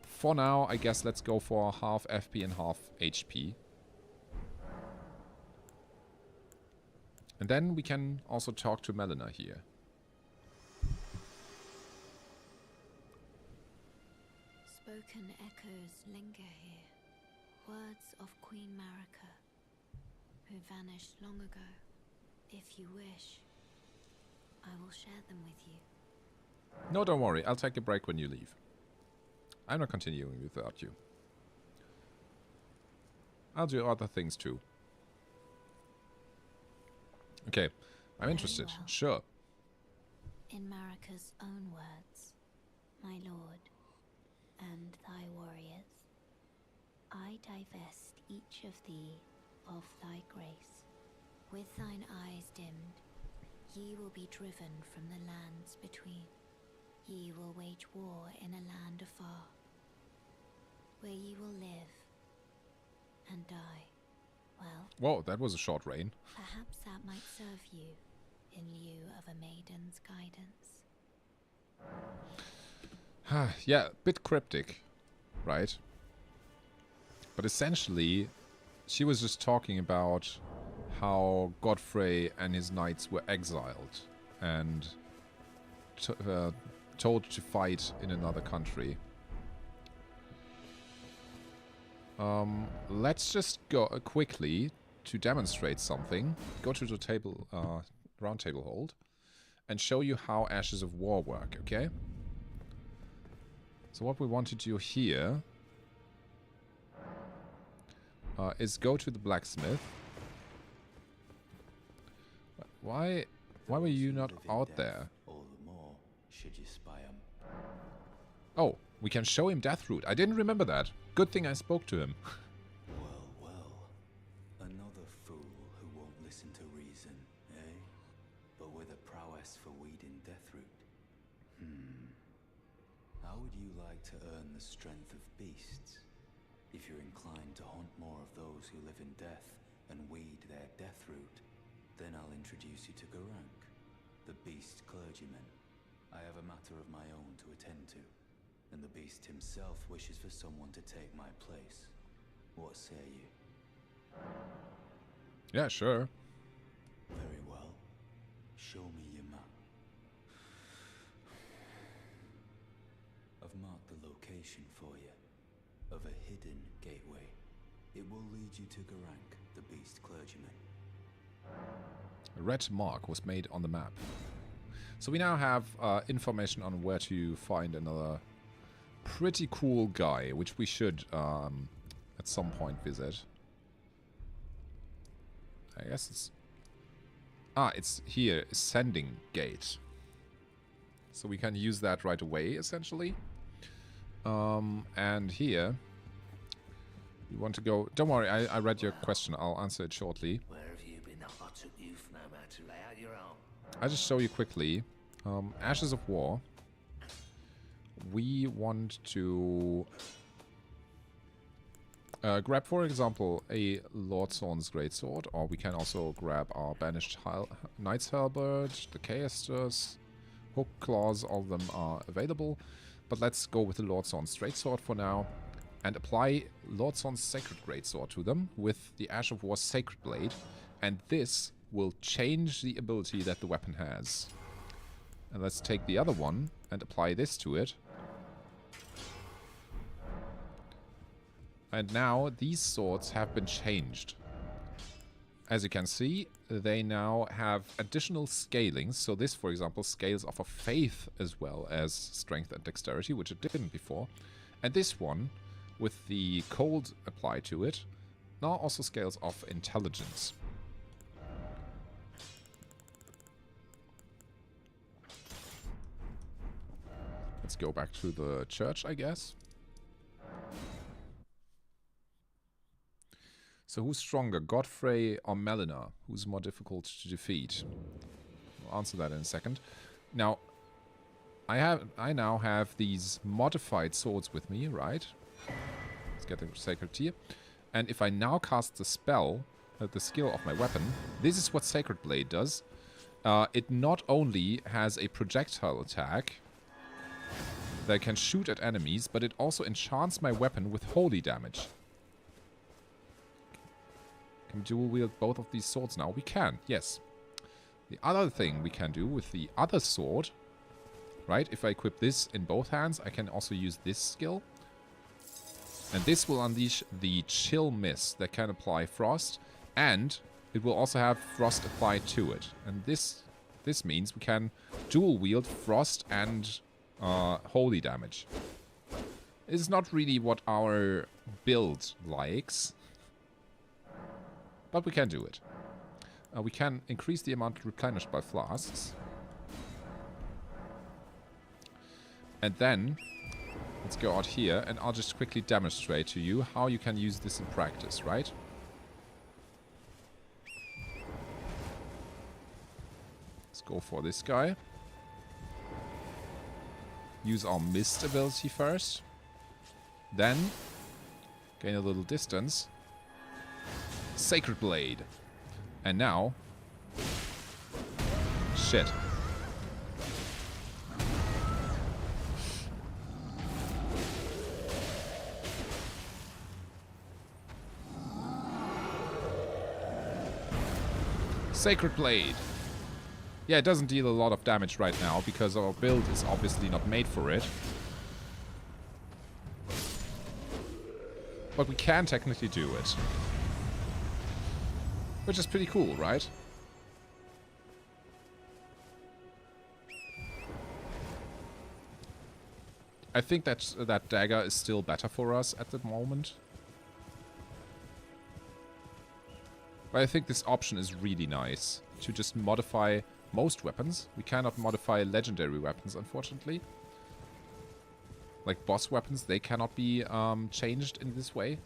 For now, I guess let's go for half FP and half HP. And then we can also talk to Melina here. Spoken echoes linger here. Words of Queen Marika, who vanished long ago. If you wish, I will share them with you. No, don't worry. I'll take a break when you leave. I'm not continuing without you. I'll do other things too. Okay, I'm interested. Well. Sure. In Marika's own words, my lord, and thy warriors, I divest each of thee of thy grace. With thine eyes dimmed, ye will be driven from the lands between. Ye will wage war in a land afar, where ye will live and die. Well, Whoa, that was a short reign. perhaps that might serve you in lieu of a maiden's guidance. Yeah, bit cryptic, right? But essentially, she was just talking about how Godfrey and his knights were exiled and told to fight in another country. Let's just go quickly to demonstrate something. Go to the table, round table hold, and show you how Ashes of War work, okay? So what we want to do here is go to the blacksmith. Why were you not out there? All the more should you spy 'em. Oh, we can show him Deathroot. I didn't remember that. Good thing I spoke to him. Well, well. Another fool who won't listen to reason, eh? But with a prowess for weeding Deathroot. How would you like to earn the strength of beasts? If you're inclined to hunt more of those who live in death and weed their Deathroot, then I'll introduce you to Garank, the beast clergyman. I have a matter of my own to attend to, and the beast himself wishes for someone to take my place. What say you? Yeah, sure. Very well. Show me your map. I've marked the location for you, of a hidden gateway. It will lead you to Garank, the beast clergyman. A red mark was made on the map. So we now have information on where to find another pretty cool guy, which we should at some point visit. I guess it's... Ah, it's here, Ascending Gate. So we can use that right away, essentially. And here... You want to go... Don't worry, I read your question. I'll answer it shortly. Where have you been? I took you for no man to lay out your own. I'll just show you quickly. Ashes of War. We want to... grab, for example, a Lord Zorn's Greatsword, or we can also grab our Banished Knight's Halberd, the Chaesters, Hook Claws, all of them are available. But let's go with the Lord Zorn's Greatsword for now, and apply Lord Zorn's Sacred Greatsword to them with the Ash of War's Sacred Blade, and this will change the ability that the weapon has. And let's take the other one and apply this to it. And now these swords have been changed. As you can see, they now have additional scalings. So this, for example, scales off of faith as well as strength and dexterity, which it didn't before. And this one, with the cold applied to it, now also scales off intelligence. Let's go back to the church, I guess. So who's stronger, Godfrey or Melina? Who's more difficult to defeat? I'll answer that in a second. Now, I now have these modified swords with me, right? Let's get the Sacred Tear. And if I now cast the spell, the skill of my weapon, this is what Sacred Blade does. It not only has a projectile attack that can shoot at enemies, but it also enchants my weapon with holy damage. Can we dual wield both of these swords now? We can, yes. The other thing we can do with the other sword, right? If I equip this in both hands, I can also use this skill. And this will unleash the Chill Mist that can apply frost, and it will also have frost applied to it. And this means we can dual wield frost and holy damage. It's not really what our build likes, but we can do it. We can increase the amount replenished by flasks. And then, let's go out here, and I'll just quickly demonstrate to you how you can use this in practice, right? Let's go for this guy. Use our Mist ability first. Then, gain a little distance. Sacred Blade. And now... Shit. Sacred Blade. Yeah, it doesn't deal a lot of damage right now because our build is obviously not made for it. But we can technically do it. Which is pretty cool, right? I think that dagger is still better for us at the moment. But I think this option is really nice. To just modify most weapons. We cannot modify legendary weapons, unfortunately. Like boss weapons, they cannot be changed in this way.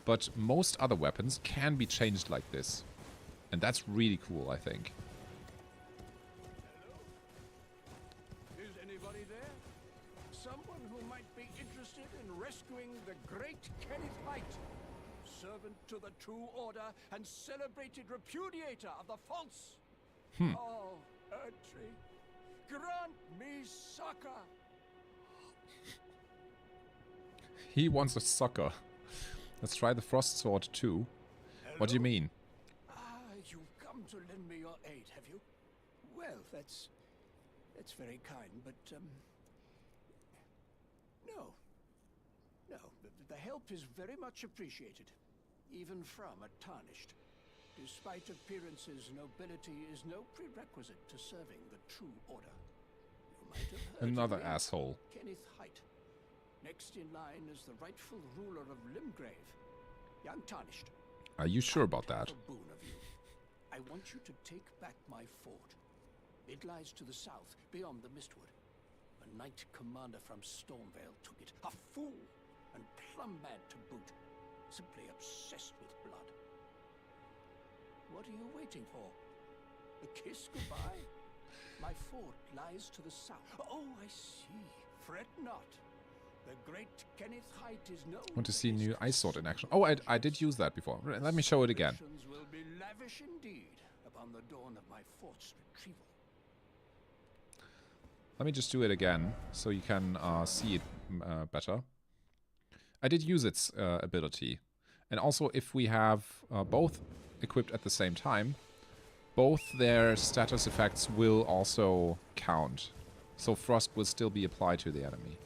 But most other weapons can be changed like this. And that's really cool, I think. Hello? Is anybody there? Someone who might be interested in rescuing the great Kenneth Light, servant to the True Order and celebrated repudiator of the false. Oh, Erdtree, grant me succor. He wants a sucker. Let's try the Frost Sword too. Hello? What do you mean? Ah, you've come to lend me your aid, have you? Well, that's very kind, but no, the help is very much appreciated, even from a tarnished. Despite appearances, nobility is no prerequisite to serving the true order. You might have heard Another of him, asshole. Kenneth Height. Next in line is the rightful ruler of Limgrave, the Untarnished. Are you sure about that? A boon of you. I want you to take back my fort. It lies to the south, beyond the Mistwood. A knight commander from Stormvale took it. A fool, and plumb mad to boot. Simply obsessed with blood. What are you waiting for? A kiss goodbye? My fort lies to the south. Oh, I see. Fret not. The great Kenneth Height is known. Want to see new ice sword in action? Oh, I did use that before. Let me show it again. Will be lavish indeed upon the dawn of my fort's retrieval. Let me just do it again so you can see it better. I did use its ability. And also, if we have both equipped at the same time, both their status effects will also count. So frost will still be applied to the enemy.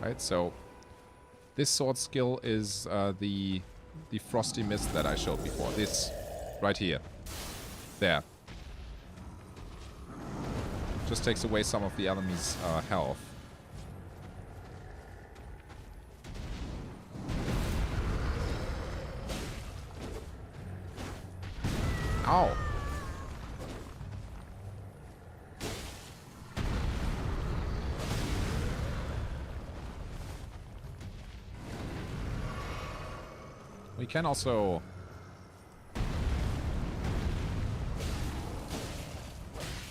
Right, so this sword skill is the frosty mist that I showed before. This right here. There. Just takes away some of the enemy's health. Ow! We can also...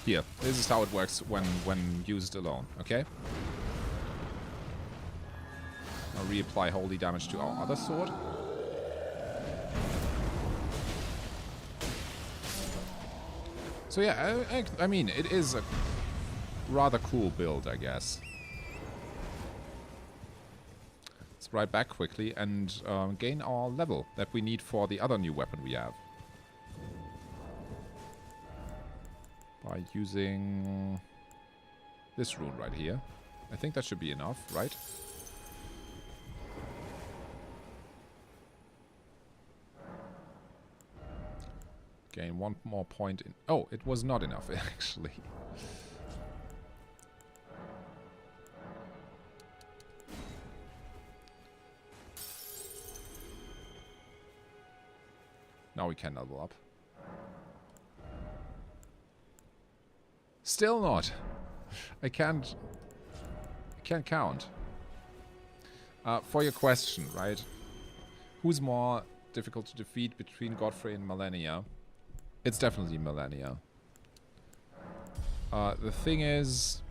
Here, this is how it works when used alone, okay? I'll reapply holy damage to our other sword. So yeah, I mean, it is a rather cool build, I guess. Let's ride back quickly and gain our level that we need for the other new weapon we have. By using this rune right here. I think that should be enough, right? Gain one more point in... Oh, it was not enough, actually. Now we can level up. Still not. I can't count. For your question, right? Who's more difficult to defeat between Godfrey and Malenia? It's definitely Malenia. The thing is,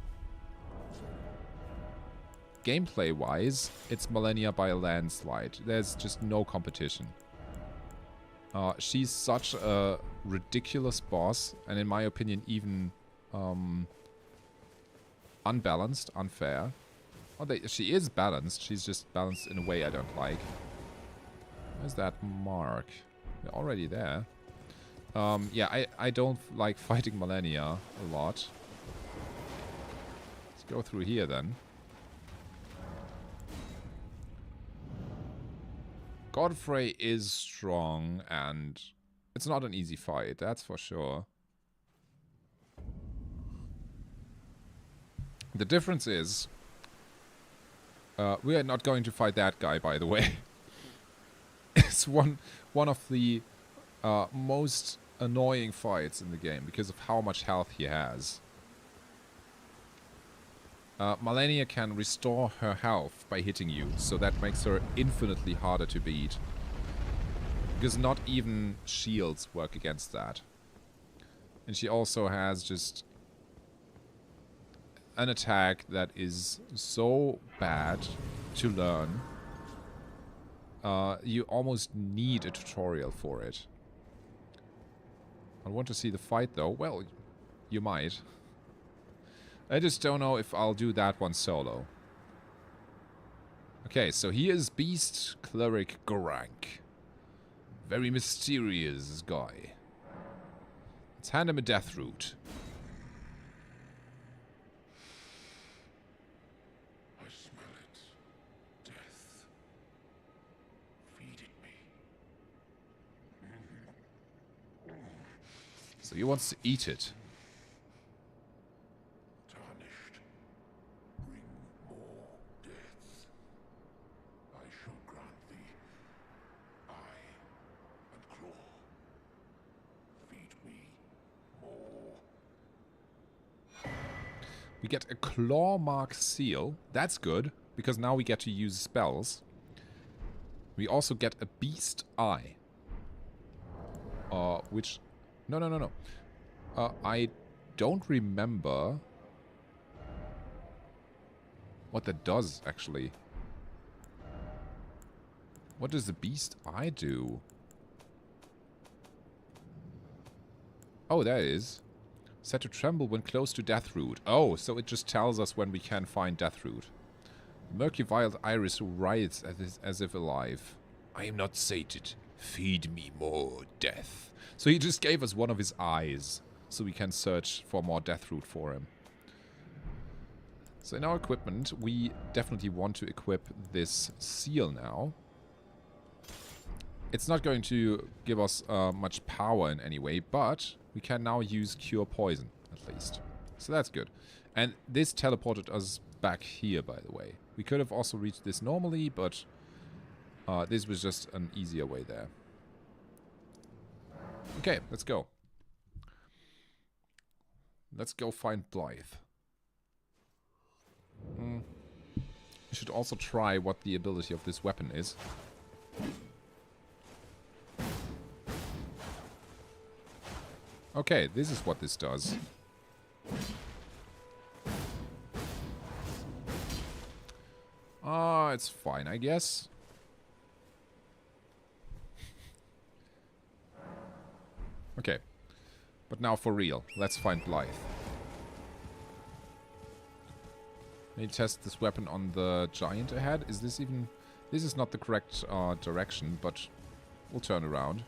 gameplay-wise, it's Malenia by a landslide. There's just no competition. She's such a ridiculous boss, and in my opinion, even unbalanced, unfair. Oh, she is balanced. She's just balanced in a way I don't like. Where's that mark? They're already there. Yeah, I don't like fighting Malenia a lot. Let's go through here then. Godfrey is strong, and it's not an easy fight, that's for sure. The difference is, we are not going to fight that guy, by the way. It's one of the most annoying fights in the game because of how much health he has. Malenia can restore her health by hitting you, so that makes her infinitely harder to beat. Because not even shields work against that. And she also has just an attack that is so bad to learn. You almost need a tutorial for it. I want to see the fight though. Well, you might. I just don't know if I'll do that one solo. Okay, so here is Beast Cleric Gorank. Very mysterious guy. Let's hand him a death root. I smell it. Death. Feed it me. So he wants to eat it. Tarnished, bring more deaths. I shall grant thee eye and claw. Feed me more. We get a claw mark seal. That's good, because now we get to use spells. We also get a beast eye. Which... No. I don't remember what that does, actually. What does the beast eye do? Oh, there it is. Set to tremble when close to Deathroot. Oh, so it just tells us when we can find Deathroot. Murky wild iris who writhes as if alive. I am not sated. Feed me more death. So he just gave us one of his eyes, so we can search for more Deathroot for him. So in our equipment, we definitely want to equip this seal now. It's not going to give us much power in any way, but we can now use Cure Poison, at least. So that's good. And this teleported us back here, by the way. We could have also reached this normally, but this was just an easier way there. Okay, let's go. Let's go find Blythe. We should also try what the ability of this weapon is. Okay, this is what this does. It's fine, I guess. Okay. But now for real. Let's find Blythe. Maybe test this weapon on the giant ahead. Is this even... This is not the correct direction, but we'll turn around.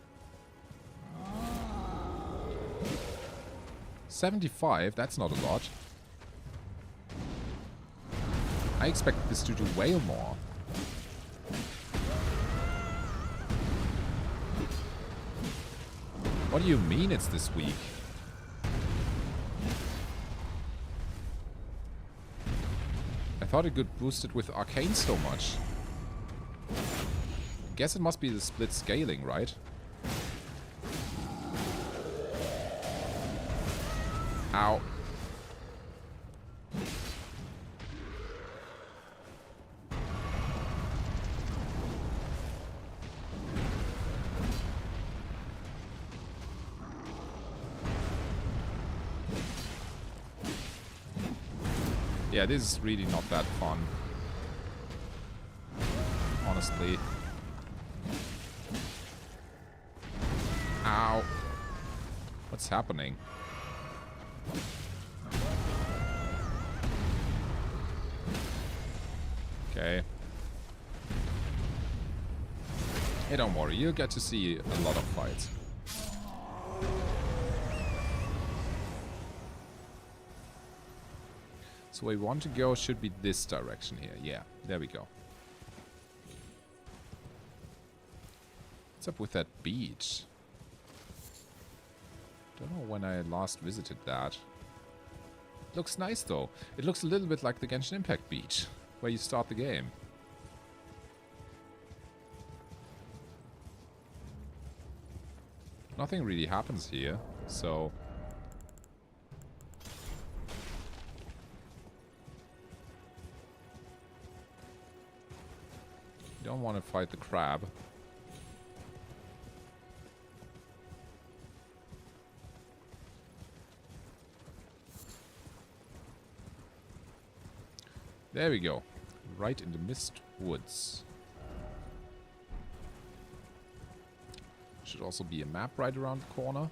75, that's not a lot. I expect this to do way more. What do you mean it's this weak? I thought it could boost it with Arcane so much. I guess it must be the split scaling, right? Ow. Yeah, this is really not that fun. Honestly. Ow. What's happening? Okay. Hey, don't worry. You'll get to see a lot of fights. So where we want to go should be this direction here. Yeah, there we go. What's up with that beach? Don't know when I last visited that. Looks nice though. It looks a little bit like the Genshin Impact beach, where you start the game. Nothing really happens here, so... You don't want to fight the crab. There we go. Right in the Mist Woods. Should also be a map right around the corner.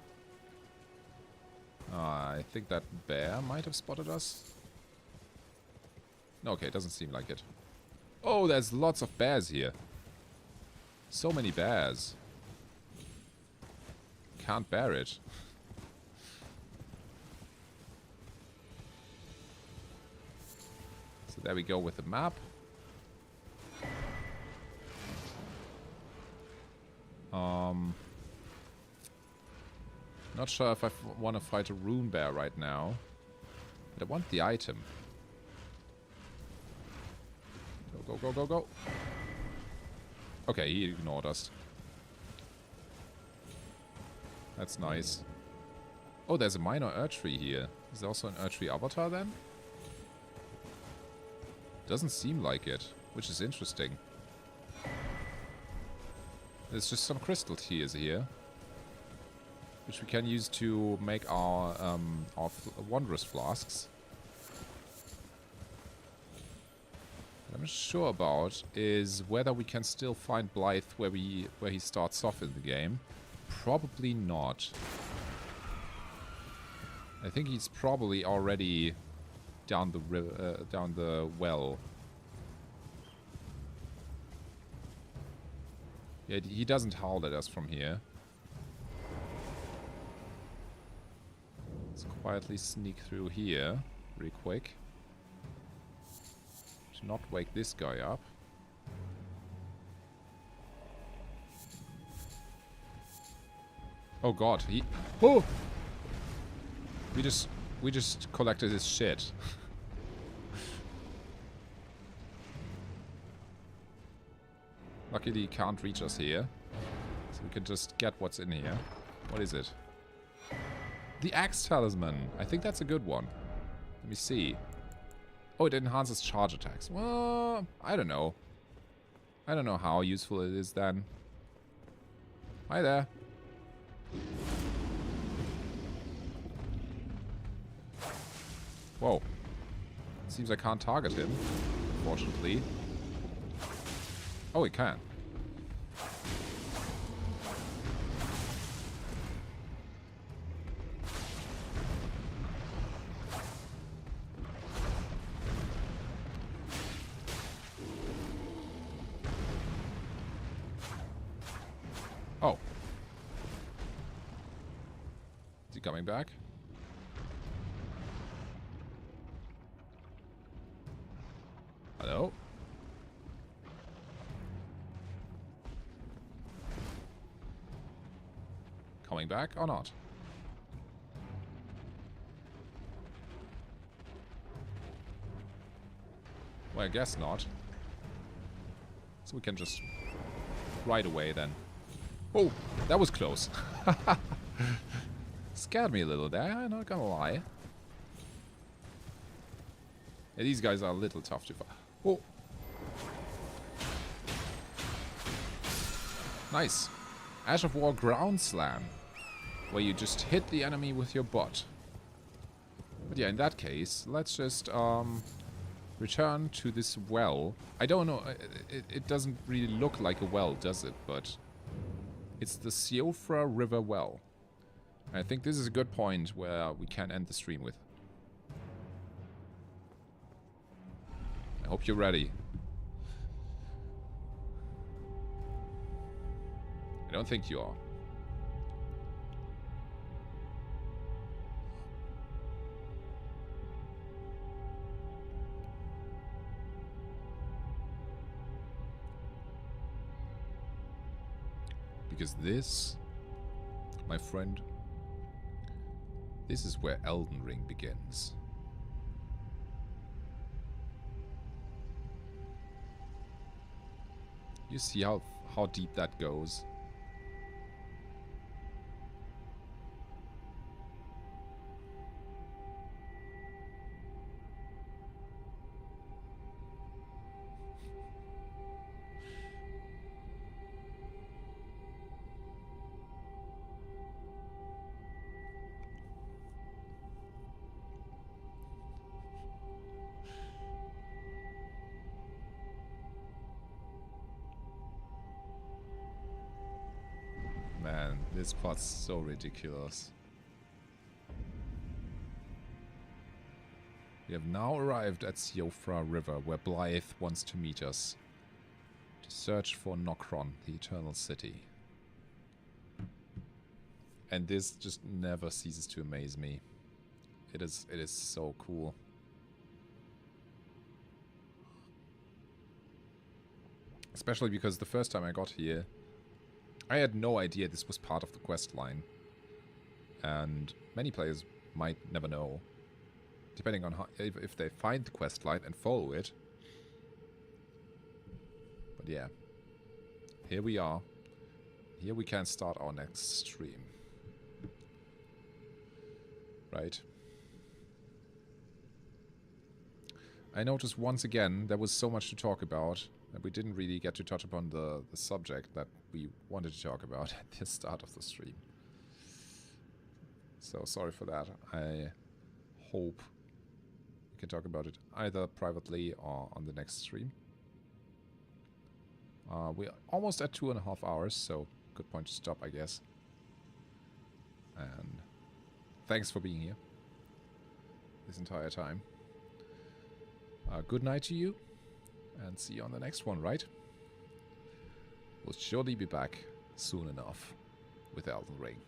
I think that bear might have spotted us. Okay, it doesn't seem like it. Oh, there's lots of bears here. So many bears. Can't bear it. So there we go with the map. Not sure if I want to fight a rune bear right now. But I want the item. Go, go, go, go, go. Okay, he ignored us. That's nice. Oh, there's a minor Erdtree here. Is there also an Erdtree avatar then? Doesn't seem like it, which is interesting. There's just some crystal tears here, which we can use to make our wondrous flasks. What I'm not sure about is whether we can still find Blythe where he starts off in the game. Probably not. I think he's probably already down the river, down the well. Yeah, he doesn't howl at us from here. Let's quietly sneak through here, real quick. To not wake this guy up. Oh god, he... Oh! We just collected his shit. Luckily he can't reach us here. So we can just get what's in here. What is it? The Axe Talisman. I think that's a good one. Let me see. Oh, it enhances charge attacks. Well, I don't know. I don't know how useful it is then. Hi there. Whoa. Seems I can't target him, unfortunately. Oh, he can. Oh. Is he coming back? Hello? Coming back or not? Well, I guess not. So we can just right away then. Oh, that was close. Scared me a little there, I'm not gonna lie. Yeah, these guys are a little tough to fight. Oh. Nice. Ash of War Ground Slam. Where you just hit the enemy with your butt. But yeah, in that case, let's just return to this well. I don't know, it doesn't really look like a well, does it? But it's the Siofra River Well. And I think this is a good point where we can end the stream with. I hope you're ready. I don't think you are. Because this, my friend, this is where Elden Ring begins. You see how deep that goes? Man, this part's so ridiculous. We have now arrived at Siofra River, where Blythe wants to meet us. To search for Nokron, the Eternal City. And this just never ceases to amaze me. It is so cool. Especially because the first time I got here, I had no idea this was part of the quest line. And many players might never know, depending on how, if they find the quest line and follow it. But yeah, here we are. Here we can start our next stream. Right. I noticed once again there was so much to talk about that we didn't really get to touch upon the subject that we wanted to talk about at the start of the stream. So sorry for that. I hope we can talk about it either privately or on the next stream. We're almost at 2.5 hours, so good point to stop, I guess. And thanks for being here this entire time. Good night to you, and see you on the next one, right? We'll surely be back soon enough with Elden Ring.